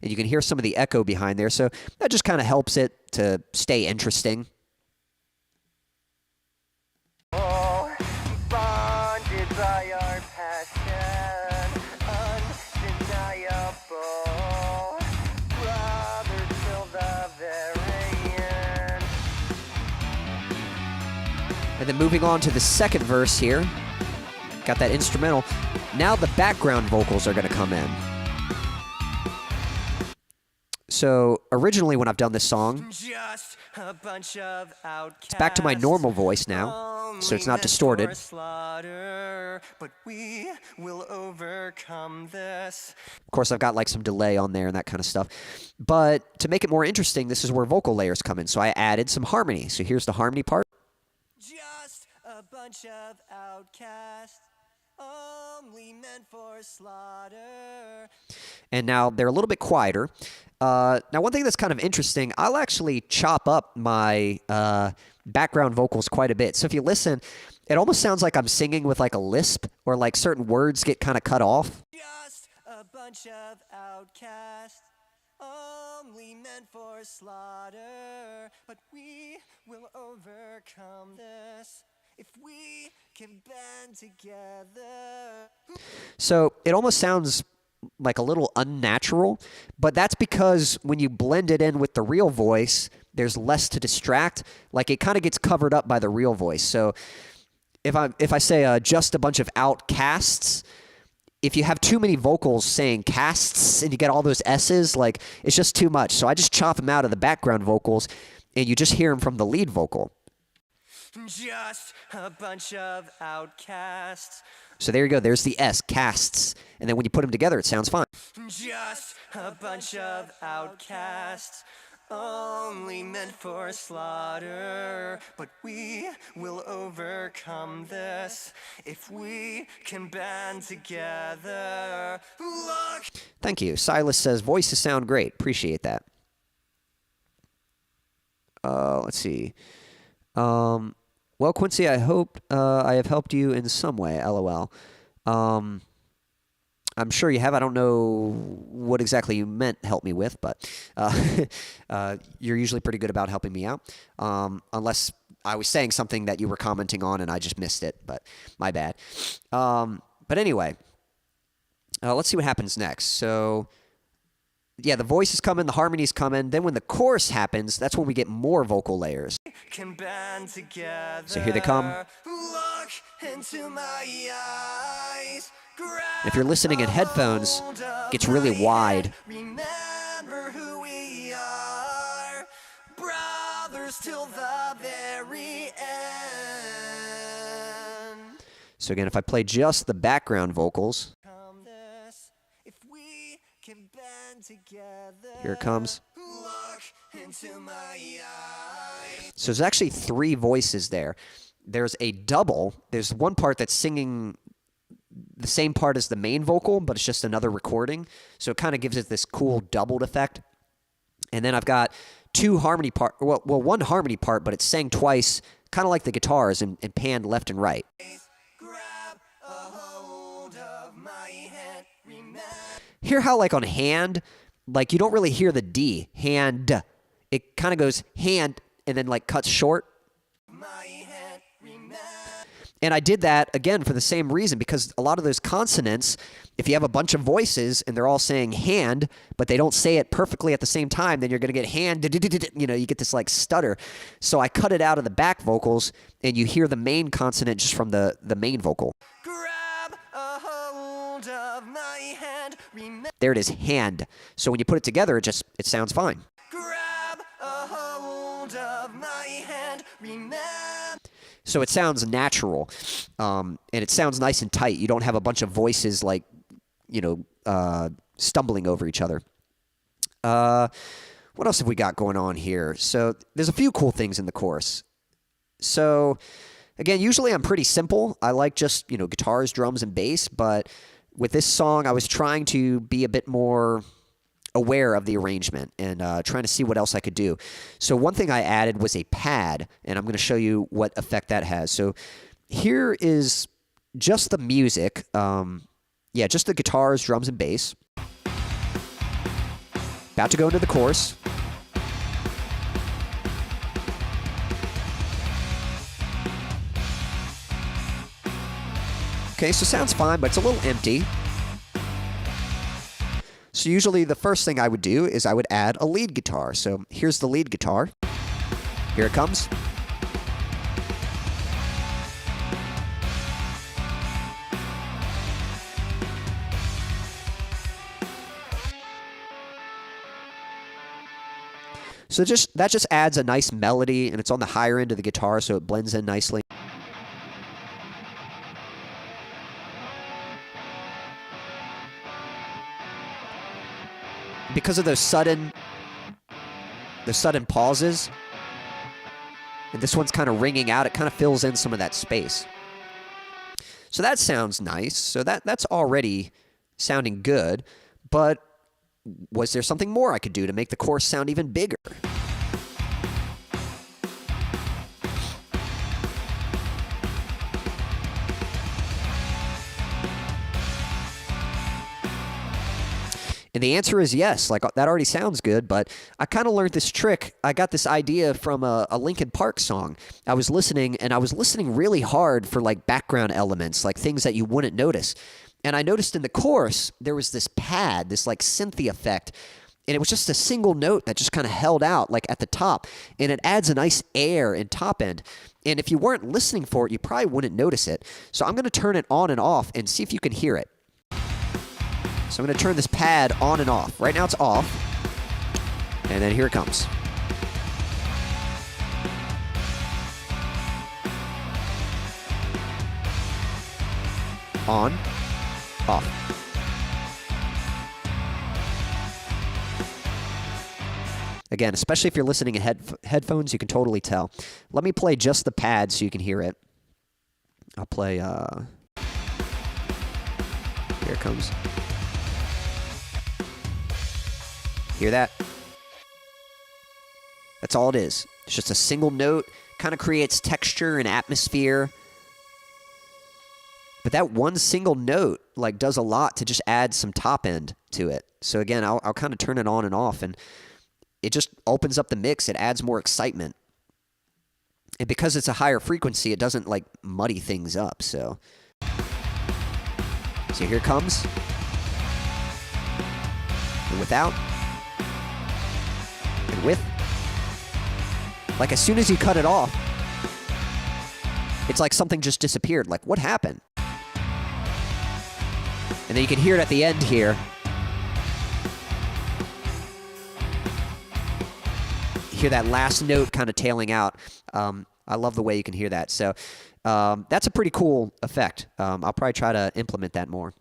And you can hear some of the echo behind there. So that just kind of helps it to stay interesting. by our passion, undeniable, brother till the very end. And then moving on to the second verse here. Got that instrumental. Now the background vocals are going to come in. So originally when I've done this song, Just a bunch of outcasts, it's back to my normal voice now, so it's not distorted. Slaughter, but we will overcome this. Of course, I've got like some delay on there and that kind of stuff. But to make it more interesting, this is where vocal layers come in. So I added some harmony. So here's the harmony part. Just a bunch of outcasts, only meant for slaughter. And now they're a little bit quieter. Now, one thing that's kind of interesting, I'll actually chop up my background vocals quite a bit. So if you listen, it almost sounds like I'm singing with like a lisp, or like certain words get kind of cut off. Just a bunch of outcasts, only meant for slaughter, but we will overcome this if we can band together. So it almost sounds like a little unnatural, but that's because when you blend it in with the real voice, there's less to distract. Like it kind of gets covered up by the real voice. So if I say just a bunch of outcasts, if you have too many vocals saying casts and you get all those S's, like it's just too much. So I just chop them out of the background vocals and you just hear them from the lead vocal. Just a bunch of outcasts. So there you go. There's the S, casts. And then when you put them together, it sounds fine. Just a bunch of outcasts, only meant for slaughter, but we will overcome this if we can band together. Look. Thank you. Silas says, voices sound great. Appreciate that. Let's see. Well, Quincy, I hope I have helped you in some way, LOL. I'm sure you have. I don't know what exactly you meant help me with, but you're usually pretty good about helping me out. Unless I was saying something that you were commenting on and I just missed it, but my bad. But anyway, let's see what happens next. So, yeah, the voices come in, the harmonies come in. Then when the chorus happens, that's when we get more vocal layers. Can band together. So here they come. Look into my eyes. If you're listening in headphones, it gets really wide. Remember who we are, brothers till the very end. So again, if I play just the background vocals, If we can band together. here it comes. Look into my eyes. So there's actually three voices there. There's a double. There's one part that's singing the same part as the main vocal, but it's just another recording. So it kind of gives it this cool doubled effect. And then I've got two harmony part, well, one harmony part, but it's sang twice, kind of like the guitars and panned left and right. Grab a hold of my hand. Remember. Hear how like on hand, like you don't really hear the D, hand. It kind of goes hand and then like cuts short. And I did that, again, for the same reason, because a lot of those consonants, if you have a bunch of voices and they're all saying hand, but they don't say it perfectly at the same time, then you're going to get hand, you know, you get this like stutter. So I cut it out of the back vocals, and you hear the main consonant just from the main vocal. Grab a hold of my hand. There it is, hand. So when you put it together, it sounds fine. Grab a hold of my hand. Remember. So it sounds natural, and it sounds nice and tight. You don't have a bunch of voices like, you know, stumbling over each other. What else have we got going on here? So there's a few cool things in the chorus. So again, usually I'm pretty simple. I like just, you know, guitars, drums, and bass. But with this song, I was trying to be a bit more aware of the arrangement and trying to see what else I could do. So one thing I added was a pad, and I'm going to show you what effect that has. So here is just the music. Yeah, just the guitars, drums, and bass. About to go into the chorus. Okay, so sounds fine, but it's a little empty. So usually the first thing I would do is I would add a lead guitar. So here's the lead guitar. Here it comes. So that just adds a nice melody, and it's on the higher end of the guitar, so it blends in nicely. Because of those sudden pauses, and this one's kind of ringing out, it kind of fills in some of that space. So that sounds nice. So that's already sounding good, but was there something more I could do to make the chorus sound even bigger? And the answer is yes. Like, that already sounds good, but I kind of learned this trick. I got this idea from a Linkin Park song. I was listening, and I was listening really hard for, like, background elements, like things that you wouldn't notice. And I noticed in the chorus, there was this pad, this, like, synthy effect, and it was just a single note that just kind of held out, like, at the top. And it adds a nice air and top end. And if you weren't listening for it, you probably wouldn't notice it. So I'm going to turn it on and off and see if you can hear it. So I'm going to turn this pad on and off. Right now it's off. And then here it comes. On. Off. Again, especially if you're listening in headphones, you can totally tell. Let me play just the pad so you can hear it. I'll play... Here it comes. Hear that? That's all it is. It's just a single note. Kind of creates texture and atmosphere. But that one single note, like, does a lot to just add some top end to it. So again, I'll kind of turn it on and off, and it just opens up the mix. It adds more excitement. And because it's a higher frequency, it doesn't, like, muddy things up. So here it comes. And without. And with. Like, as soon as you cut it off, it's like something just disappeared. Like, what happened? And then you can hear it at the end here. You hear that last note kind of tailing out. I love the way you can hear that. So that's a pretty cool effect. I'll probably try to implement that more.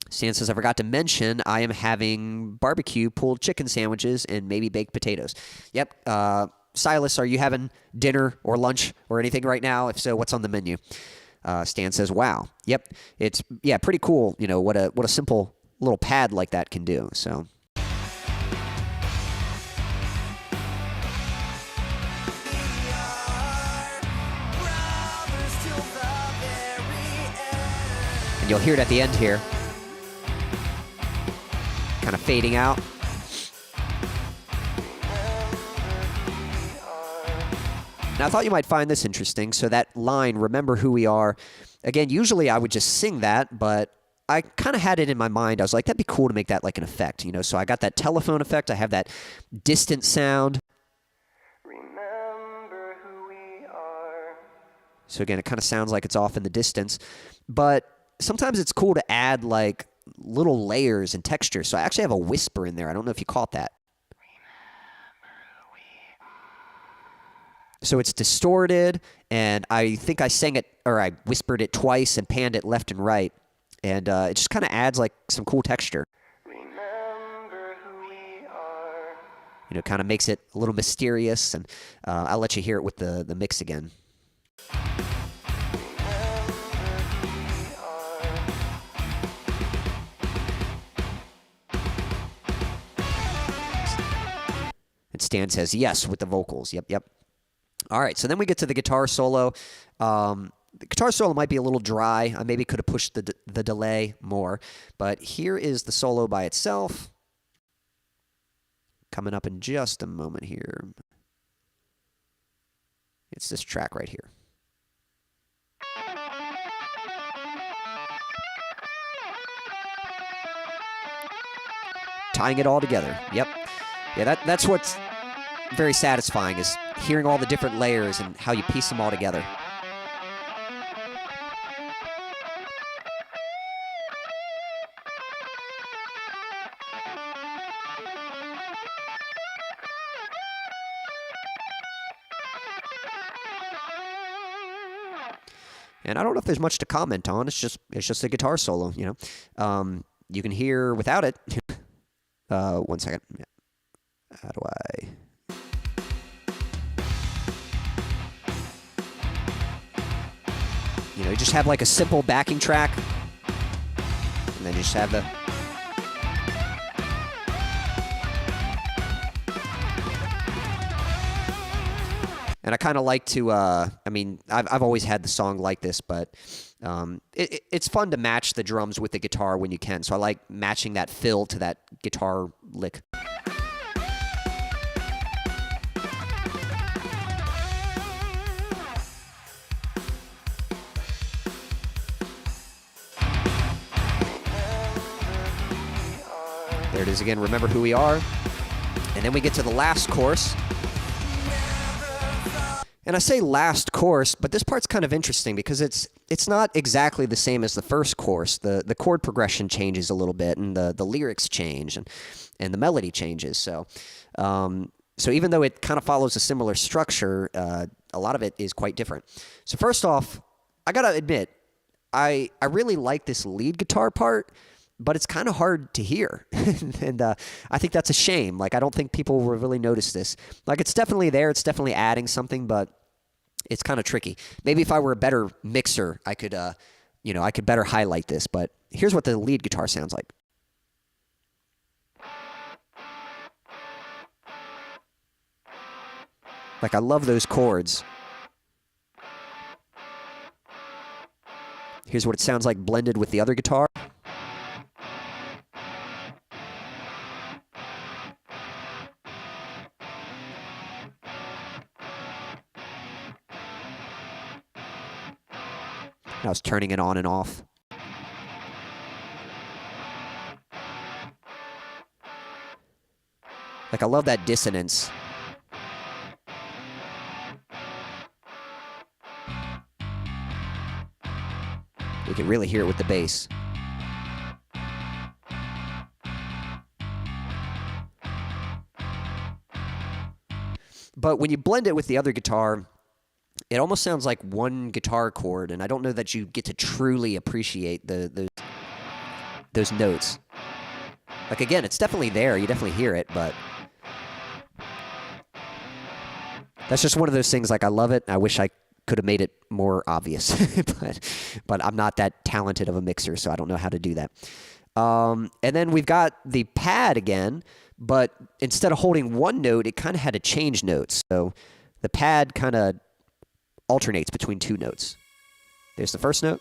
Stan says, I forgot to mention I am having barbecue pulled chicken sandwiches and maybe baked potatoes. Yep. Silas, are you having dinner or lunch or anything right now? If so, what's on the menu? Stan says, wow. Yep. It's, yeah, pretty cool, you know, what a simple little pad like that can do. So. And you'll hear it at the end here. Kind of fading out. Now, I thought you might find this interesting. So that line, remember who we are. Again, usually I would just sing that, but I kind of had it in my mind. I was like, that'd be cool to make that like an effect, you know? So I got that telephone effect. I have that distant sound. Remember who we are. So again, it kind of sounds like it's off in the distance. But sometimes it's cool to add like little layers and texture. So I actually have a whisper in there. I don't know if you caught that. So it's distorted, and I think I sang it, or I whispered it twice and panned it left and right. And it just kind of adds like some cool texture. Remember who we are. You know, kind of makes it a little mysterious, and I'll let you hear it with the mix again. And Stan says, yes, with the vocals. Yep. All right, so then we get to the guitar solo. The guitar solo might be a little dry. I maybe could have pushed the delay more. But here is the solo by itself. Coming up in just a moment here. It's this track right here. tying it all together. Yep. Yeah, that's what's very satisfying, is hearing all the different layers and how you piece them all together. And I don't know if there's much to comment on. It's just a guitar solo, you know. You can hear without it. 1 second. How do I? You know, you just have like a simple backing track, and then you just have the. And I kind of like to, I mean, I've always had the song like this, but it's fun to match the drums with the guitar when you can. So I like matching that fill to that guitar lick. There it is again, Remember Who We Are. And then we get to the last chorus. And I say last chorus, but this part's kind of interesting because it's not exactly the same as the first chorus. The chord progression changes a little bit, and the lyrics change, and the melody changes. So even though it kind of follows a similar structure, a lot of it is quite different. So first off, I gotta admit, I really like this lead guitar part, but it's kind of hard to hear. And I think that's a shame. Like, I don't think people will really notice this. Like, it's definitely there. It's definitely adding something, but it's kind of tricky. Maybe if I were a better mixer, I could, I could better highlight this. But here's what the lead guitar sounds like. Like, I love those chords. Here's what it sounds like blended with the other guitar. I was turning it on and off. Like, I love that dissonance. You can really hear it with the bass. But when you blend it with the other guitar, it almost sounds like one guitar chord, and I don't know that you get to truly appreciate those notes. Like, again, it's definitely there. You definitely hear it, but that's just one of those things. Like, I love it. I wish I could have made it more obvious, but I'm not that talented of a mixer, so I don't know how to do that. And then we've got the pad again, but instead of holding one note, it kind of had to change notes. So the pad kind of alternates between two notes. There's the first note,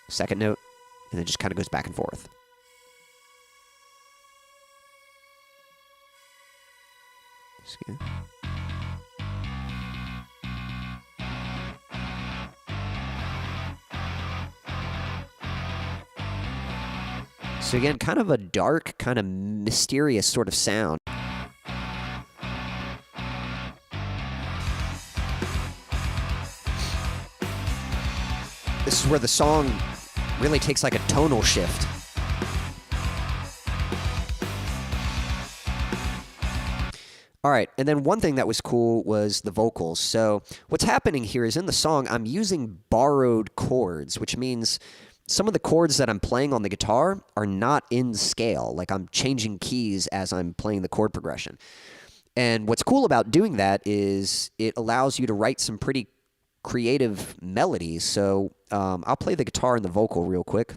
second note, and then just kind of goes back and forth. So again, kind of a dark, kind of mysterious sort of sound. This is where the song really takes like a tonal shift. All right, and then one thing that was cool was the vocals. So what's happening here is in the song, I'm using borrowed chords, which means some of the chords that I'm playing on the guitar are not in scale. Like, I'm changing keys as I'm playing the chord progression. And what's cool about doing that is it allows you to write some pretty creative melodies. So I'll play the guitar and the vocal real quick.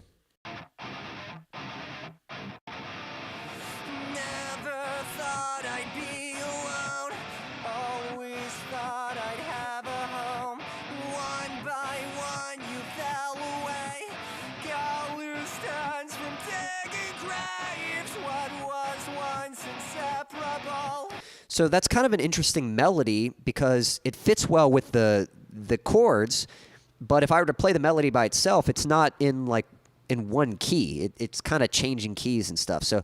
So that's kind of an interesting melody because it fits well with the chords, but if I were to play the melody by itself, it's not in like in one key. It's kind of changing keys and stuff. So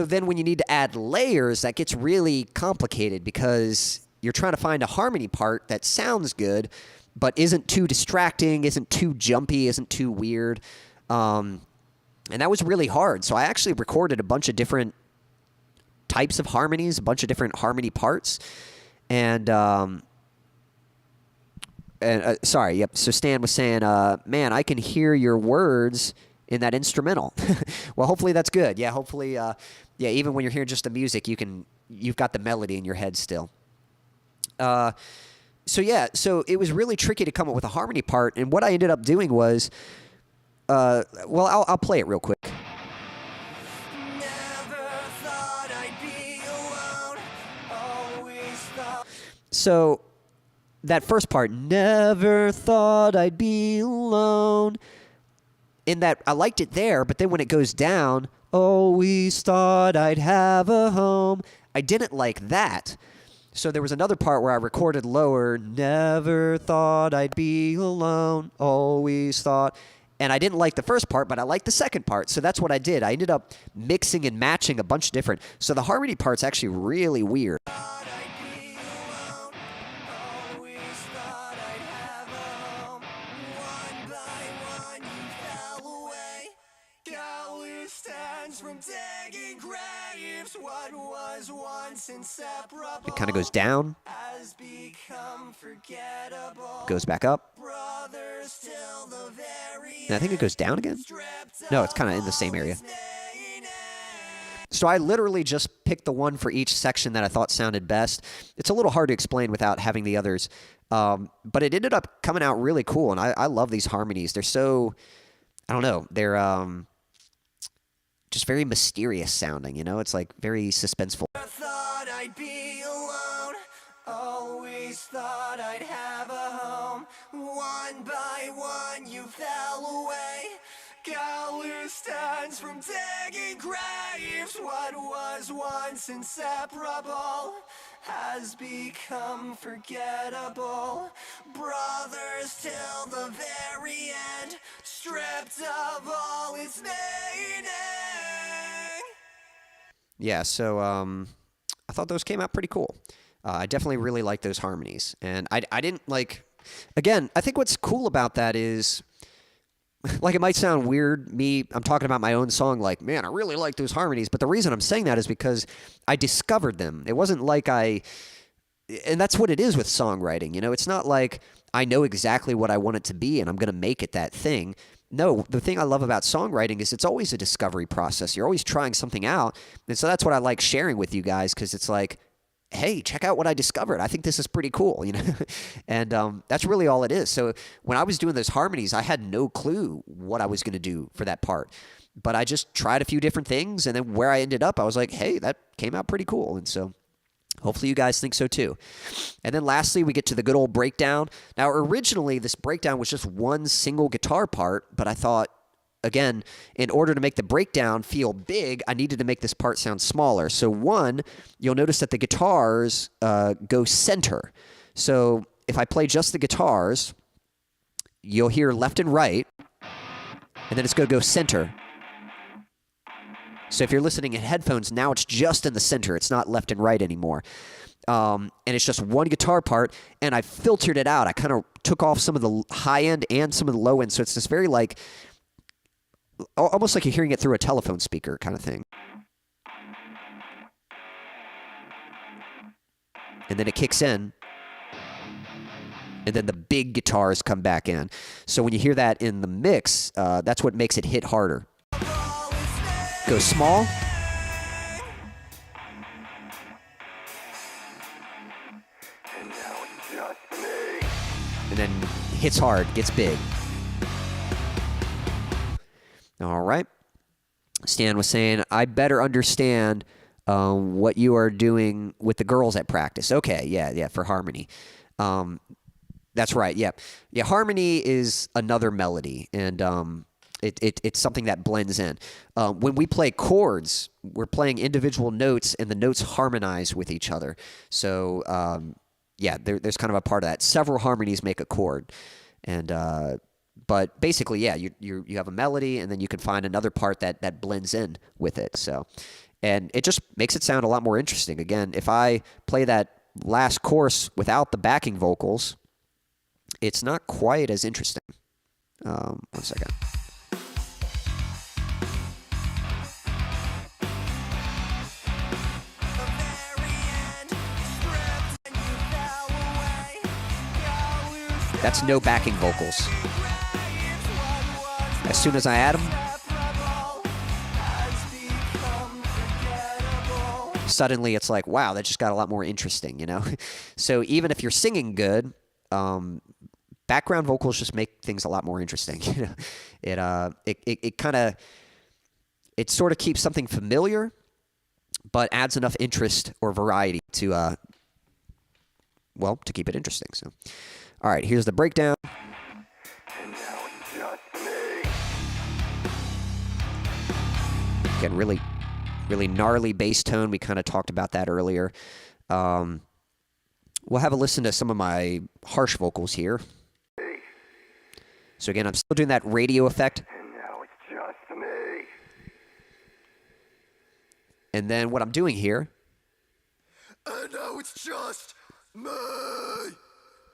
then when you need to add layers, that gets really complicated because you're trying to find a harmony part that sounds good, but isn't too distracting, isn't too jumpy, isn't too weird. And that was really hard. So I actually recorded a bunch of different types of harmonies, a bunch of different harmony parts. And sorry, yep. So Stan was saying, man, I can hear your words in that instrumental. Well, hopefully that's good. Yeah, hopefully, yeah, even when you're hearing just the music, you've got the melody in your head still. So yeah, so it was really tricky to come up with a harmony part, and what I ended up doing was, well, I'll play it real quick. So that first part, never thought I'd be alone. In that, I liked it there, but then when it goes down, always thought I'd have a home. I didn't like that. So there was another part where I recorded lower, never thought I'd be alone, always thought. And I didn't like the first part, but I liked the second part. So that's what I did. I ended up mixing and matching a bunch of different. So the harmony part's actually really weird. It kind of goes down, goes back up, and I think it goes down again. No, it's kind of in the same area. So I literally just picked the one for each section that I thought sounded best. It's a little hard to explain without having the others, but it ended up coming out really cool, and I love these harmonies. They're so, I don't know, they're just very mysterious sounding, you know? It's like very suspenseful. Thought I'd be alone, always thought I'd have a home. One by one you fell away, got loose ends from digging graves. What was once inseparable has become forgettable. Brothers till the very end, stripped of all its meaning. Yeah, so I thought those came out pretty cool. I definitely really like those harmonies. And I didn't like, again, I think what's cool about that is, like, it might sound weird, I'm talking about my own song, like, man, I really like those harmonies. But the reason I'm saying that is because I discovered them. It wasn't like and that's what it is with songwriting, you know? It's not like I know exactly what I want it to be and I'm going to make it that thing. No, the thing I love about songwriting is it's always a discovery process. You're always trying something out. And so that's what I like sharing with you guys, because it's like, hey, check out what I discovered. I think this is pretty cool, you know? And that's really all it is. So when I was doing those harmonies, I had no clue what I was going to do for that part. But I just tried a few different things, and then where I ended up, I was like, hey, that came out pretty cool. And so hopefully you guys think so too. And then lastly, we get to the good old breakdown. Now, originally, this breakdown was just one single guitar part, but I thought, again, in order to make the breakdown feel big, I needed to make this part sound smaller. So one, you'll notice that the guitars go center. So if I play just the guitars, you'll hear left and right, and then it's going to go center. So if you're listening in headphones, now it's just in the center. It's not left and right anymore. And it's just one guitar part, and I filtered it out. I kind of took off some of the high end and some of the low end, so it's this very, like, almost like you're hearing it through a telephone speaker kind of thing. And then it kicks in, and then the big guitars come back in. So when you hear that in the mix, that's what makes it hit harder. Go small. And then hits hard, gets big. All right. Stan was saying, I better understand what you are doing with the girls at practice. Okay, yeah, for harmony. That's right, yeah. Yeah, harmony is another melody, and it's something that blends in. When we play chords, we're playing individual notes, and the notes harmonize with each other. So, yeah, there's kind of a part of that. Several harmonies make a chord. And but basically, yeah, you have a melody, and then you can find another part that blends in with it. So, and it just makes it sound a lot more interesting. Again, if I play that last chorus without the backing vocals, it's not quite as interesting. 1 second. That's no backing vocals. As soon as I add them, suddenly it's like, wow, that just got a lot more interesting, you know? So even if you're singing good, background vocals just make things a lot more interesting. You know, it sort of keeps something familiar, but adds enough interest or variety to keep it interesting. So, all right, here's the breakdown. And now it's just me. Again, really, really gnarly bass tone. We kind of talked about that earlier. We'll have a listen to some of my harsh vocals here. So again, I'm still doing that radio effect. And now it's just me. And then what I'm doing here, And now it's just me.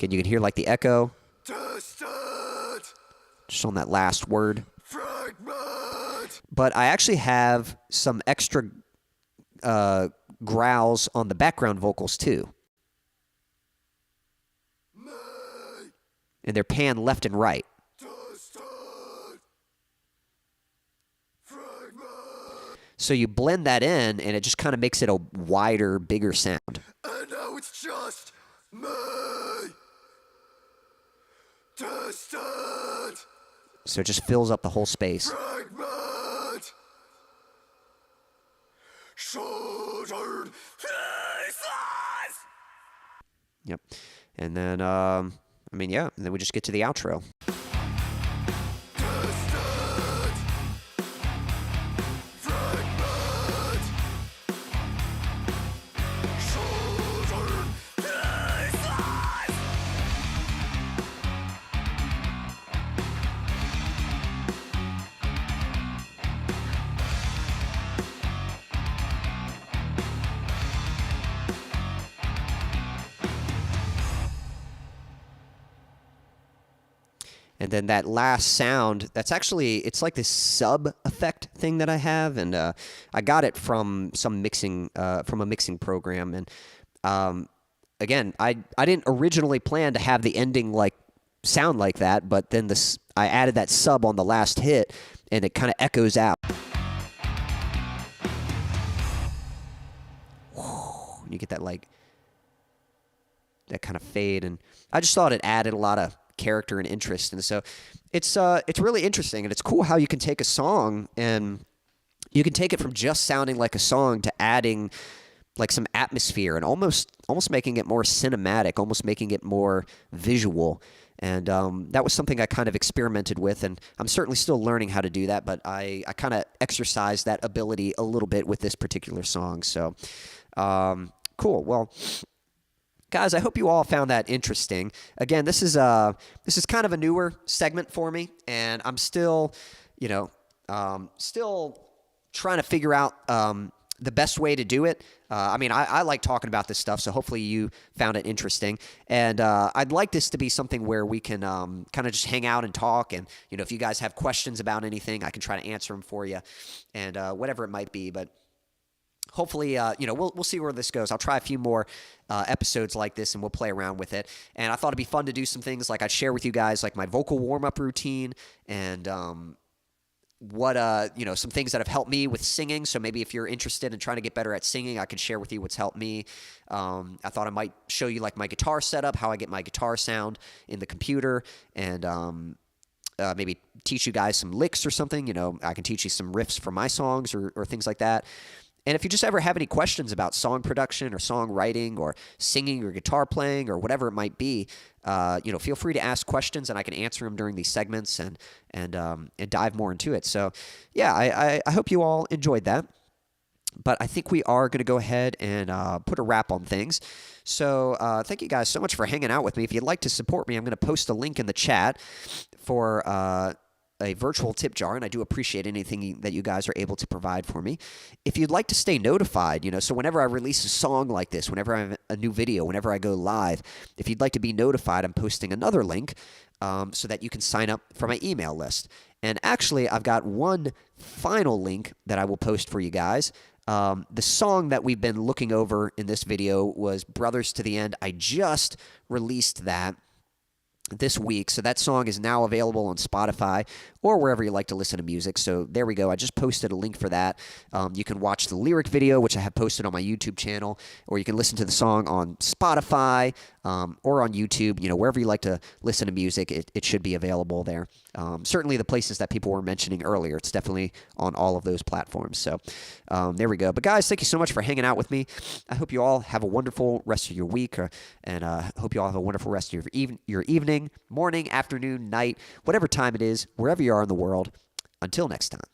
again, you can hear like the echo Tested. just on that last word. Fragment. But I actually have some extra growls on the background vocals too. Me. And they're panned left and right. Tested. Fragment. So you blend that in, and it just kind of makes it a wider, bigger sound. And now it's just me. Tested. So it just fills up the whole space. Fragment. Shattered pieces. Yep. And then, and then we just get to the outro. Tested. Fragment. Shattered pieces. And then that last sound, it's like this sub effect thing that I have, and I got it from some mixing, from a mixing program. And again, I didn't originally plan to have the ending sound like that, but then I added that sub on the last hit, and it kind of echoes out. You get that that kind of fade, and I just thought it added a lot of character and interest, and so it's really interesting, and it's cool how you can take a song and you can take it from just sounding like a song to adding like some atmosphere and almost making it more cinematic, almost making it more visual. And that was something I kind of experimented with, and I'm certainly still learning how to do that, but I kind of exercised that ability a little bit with this particular song. So cool. Well, guys, I hope you all found that interesting. Again, this is kind of a newer segment for me, and I'm still, still trying to figure out the best way to do it. I like talking about this stuff, so hopefully you found it interesting. And I'd like this to be something where we can kind of just hang out and talk. And if you guys have questions about anything, I can try to answer them for you, and whatever it might be. But hopefully, we'll see where this goes. I'll try a few more episodes like this, and we'll play around with it. And I thought it'd be fun to do some things like I'd share with you guys, like my vocal warm-up routine, and some things that have helped me with singing. So maybe if you're interested in trying to get better at singing, I can share with you what's helped me. I thought I might show you like my guitar setup, how I get my guitar sound in the computer, and maybe teach you guys some licks or something. I can teach you some riffs for my songs or things like that. And if you just ever have any questions about song production or songwriting or singing or guitar playing or whatever it might be, feel free to ask questions, and I can answer them during these segments and dive more into it. So, yeah, I hope you all enjoyed that. But I think we are going to go ahead and put a wrap on things. So thank you guys so much for hanging out with me. If you'd like to support me, I'm going to post a link in the chat for a virtual tip jar, and I do appreciate anything that you guys are able to provide for me. If you'd like to stay notified, so whenever I release a song like this, whenever I have a new video, whenever I go live, if you'd like to be notified, I'm posting another link so that you can sign up for my email list. And actually, I've got one final link that I will post for you guys. The song that we've been looking over in this video was Brothers to the End. I just released that this week, so that song is now available on Spotify or wherever you like to listen to music. So there we go. I just posted a link for that. You can watch the lyric video, which I have posted on my YouTube channel, or you can listen to the song on Spotify or on YouTube. Wherever you like to listen to music, it should be available there. Certainly the places that people were mentioning earlier, it's definitely on all of those platforms. So there we go. But guys, thank you so much for hanging out with me. I hope you all have a wonderful rest of your week, and hope you all have a wonderful rest of your evening, morning, afternoon, night, whatever time it is, wherever you are in the world. Until next time.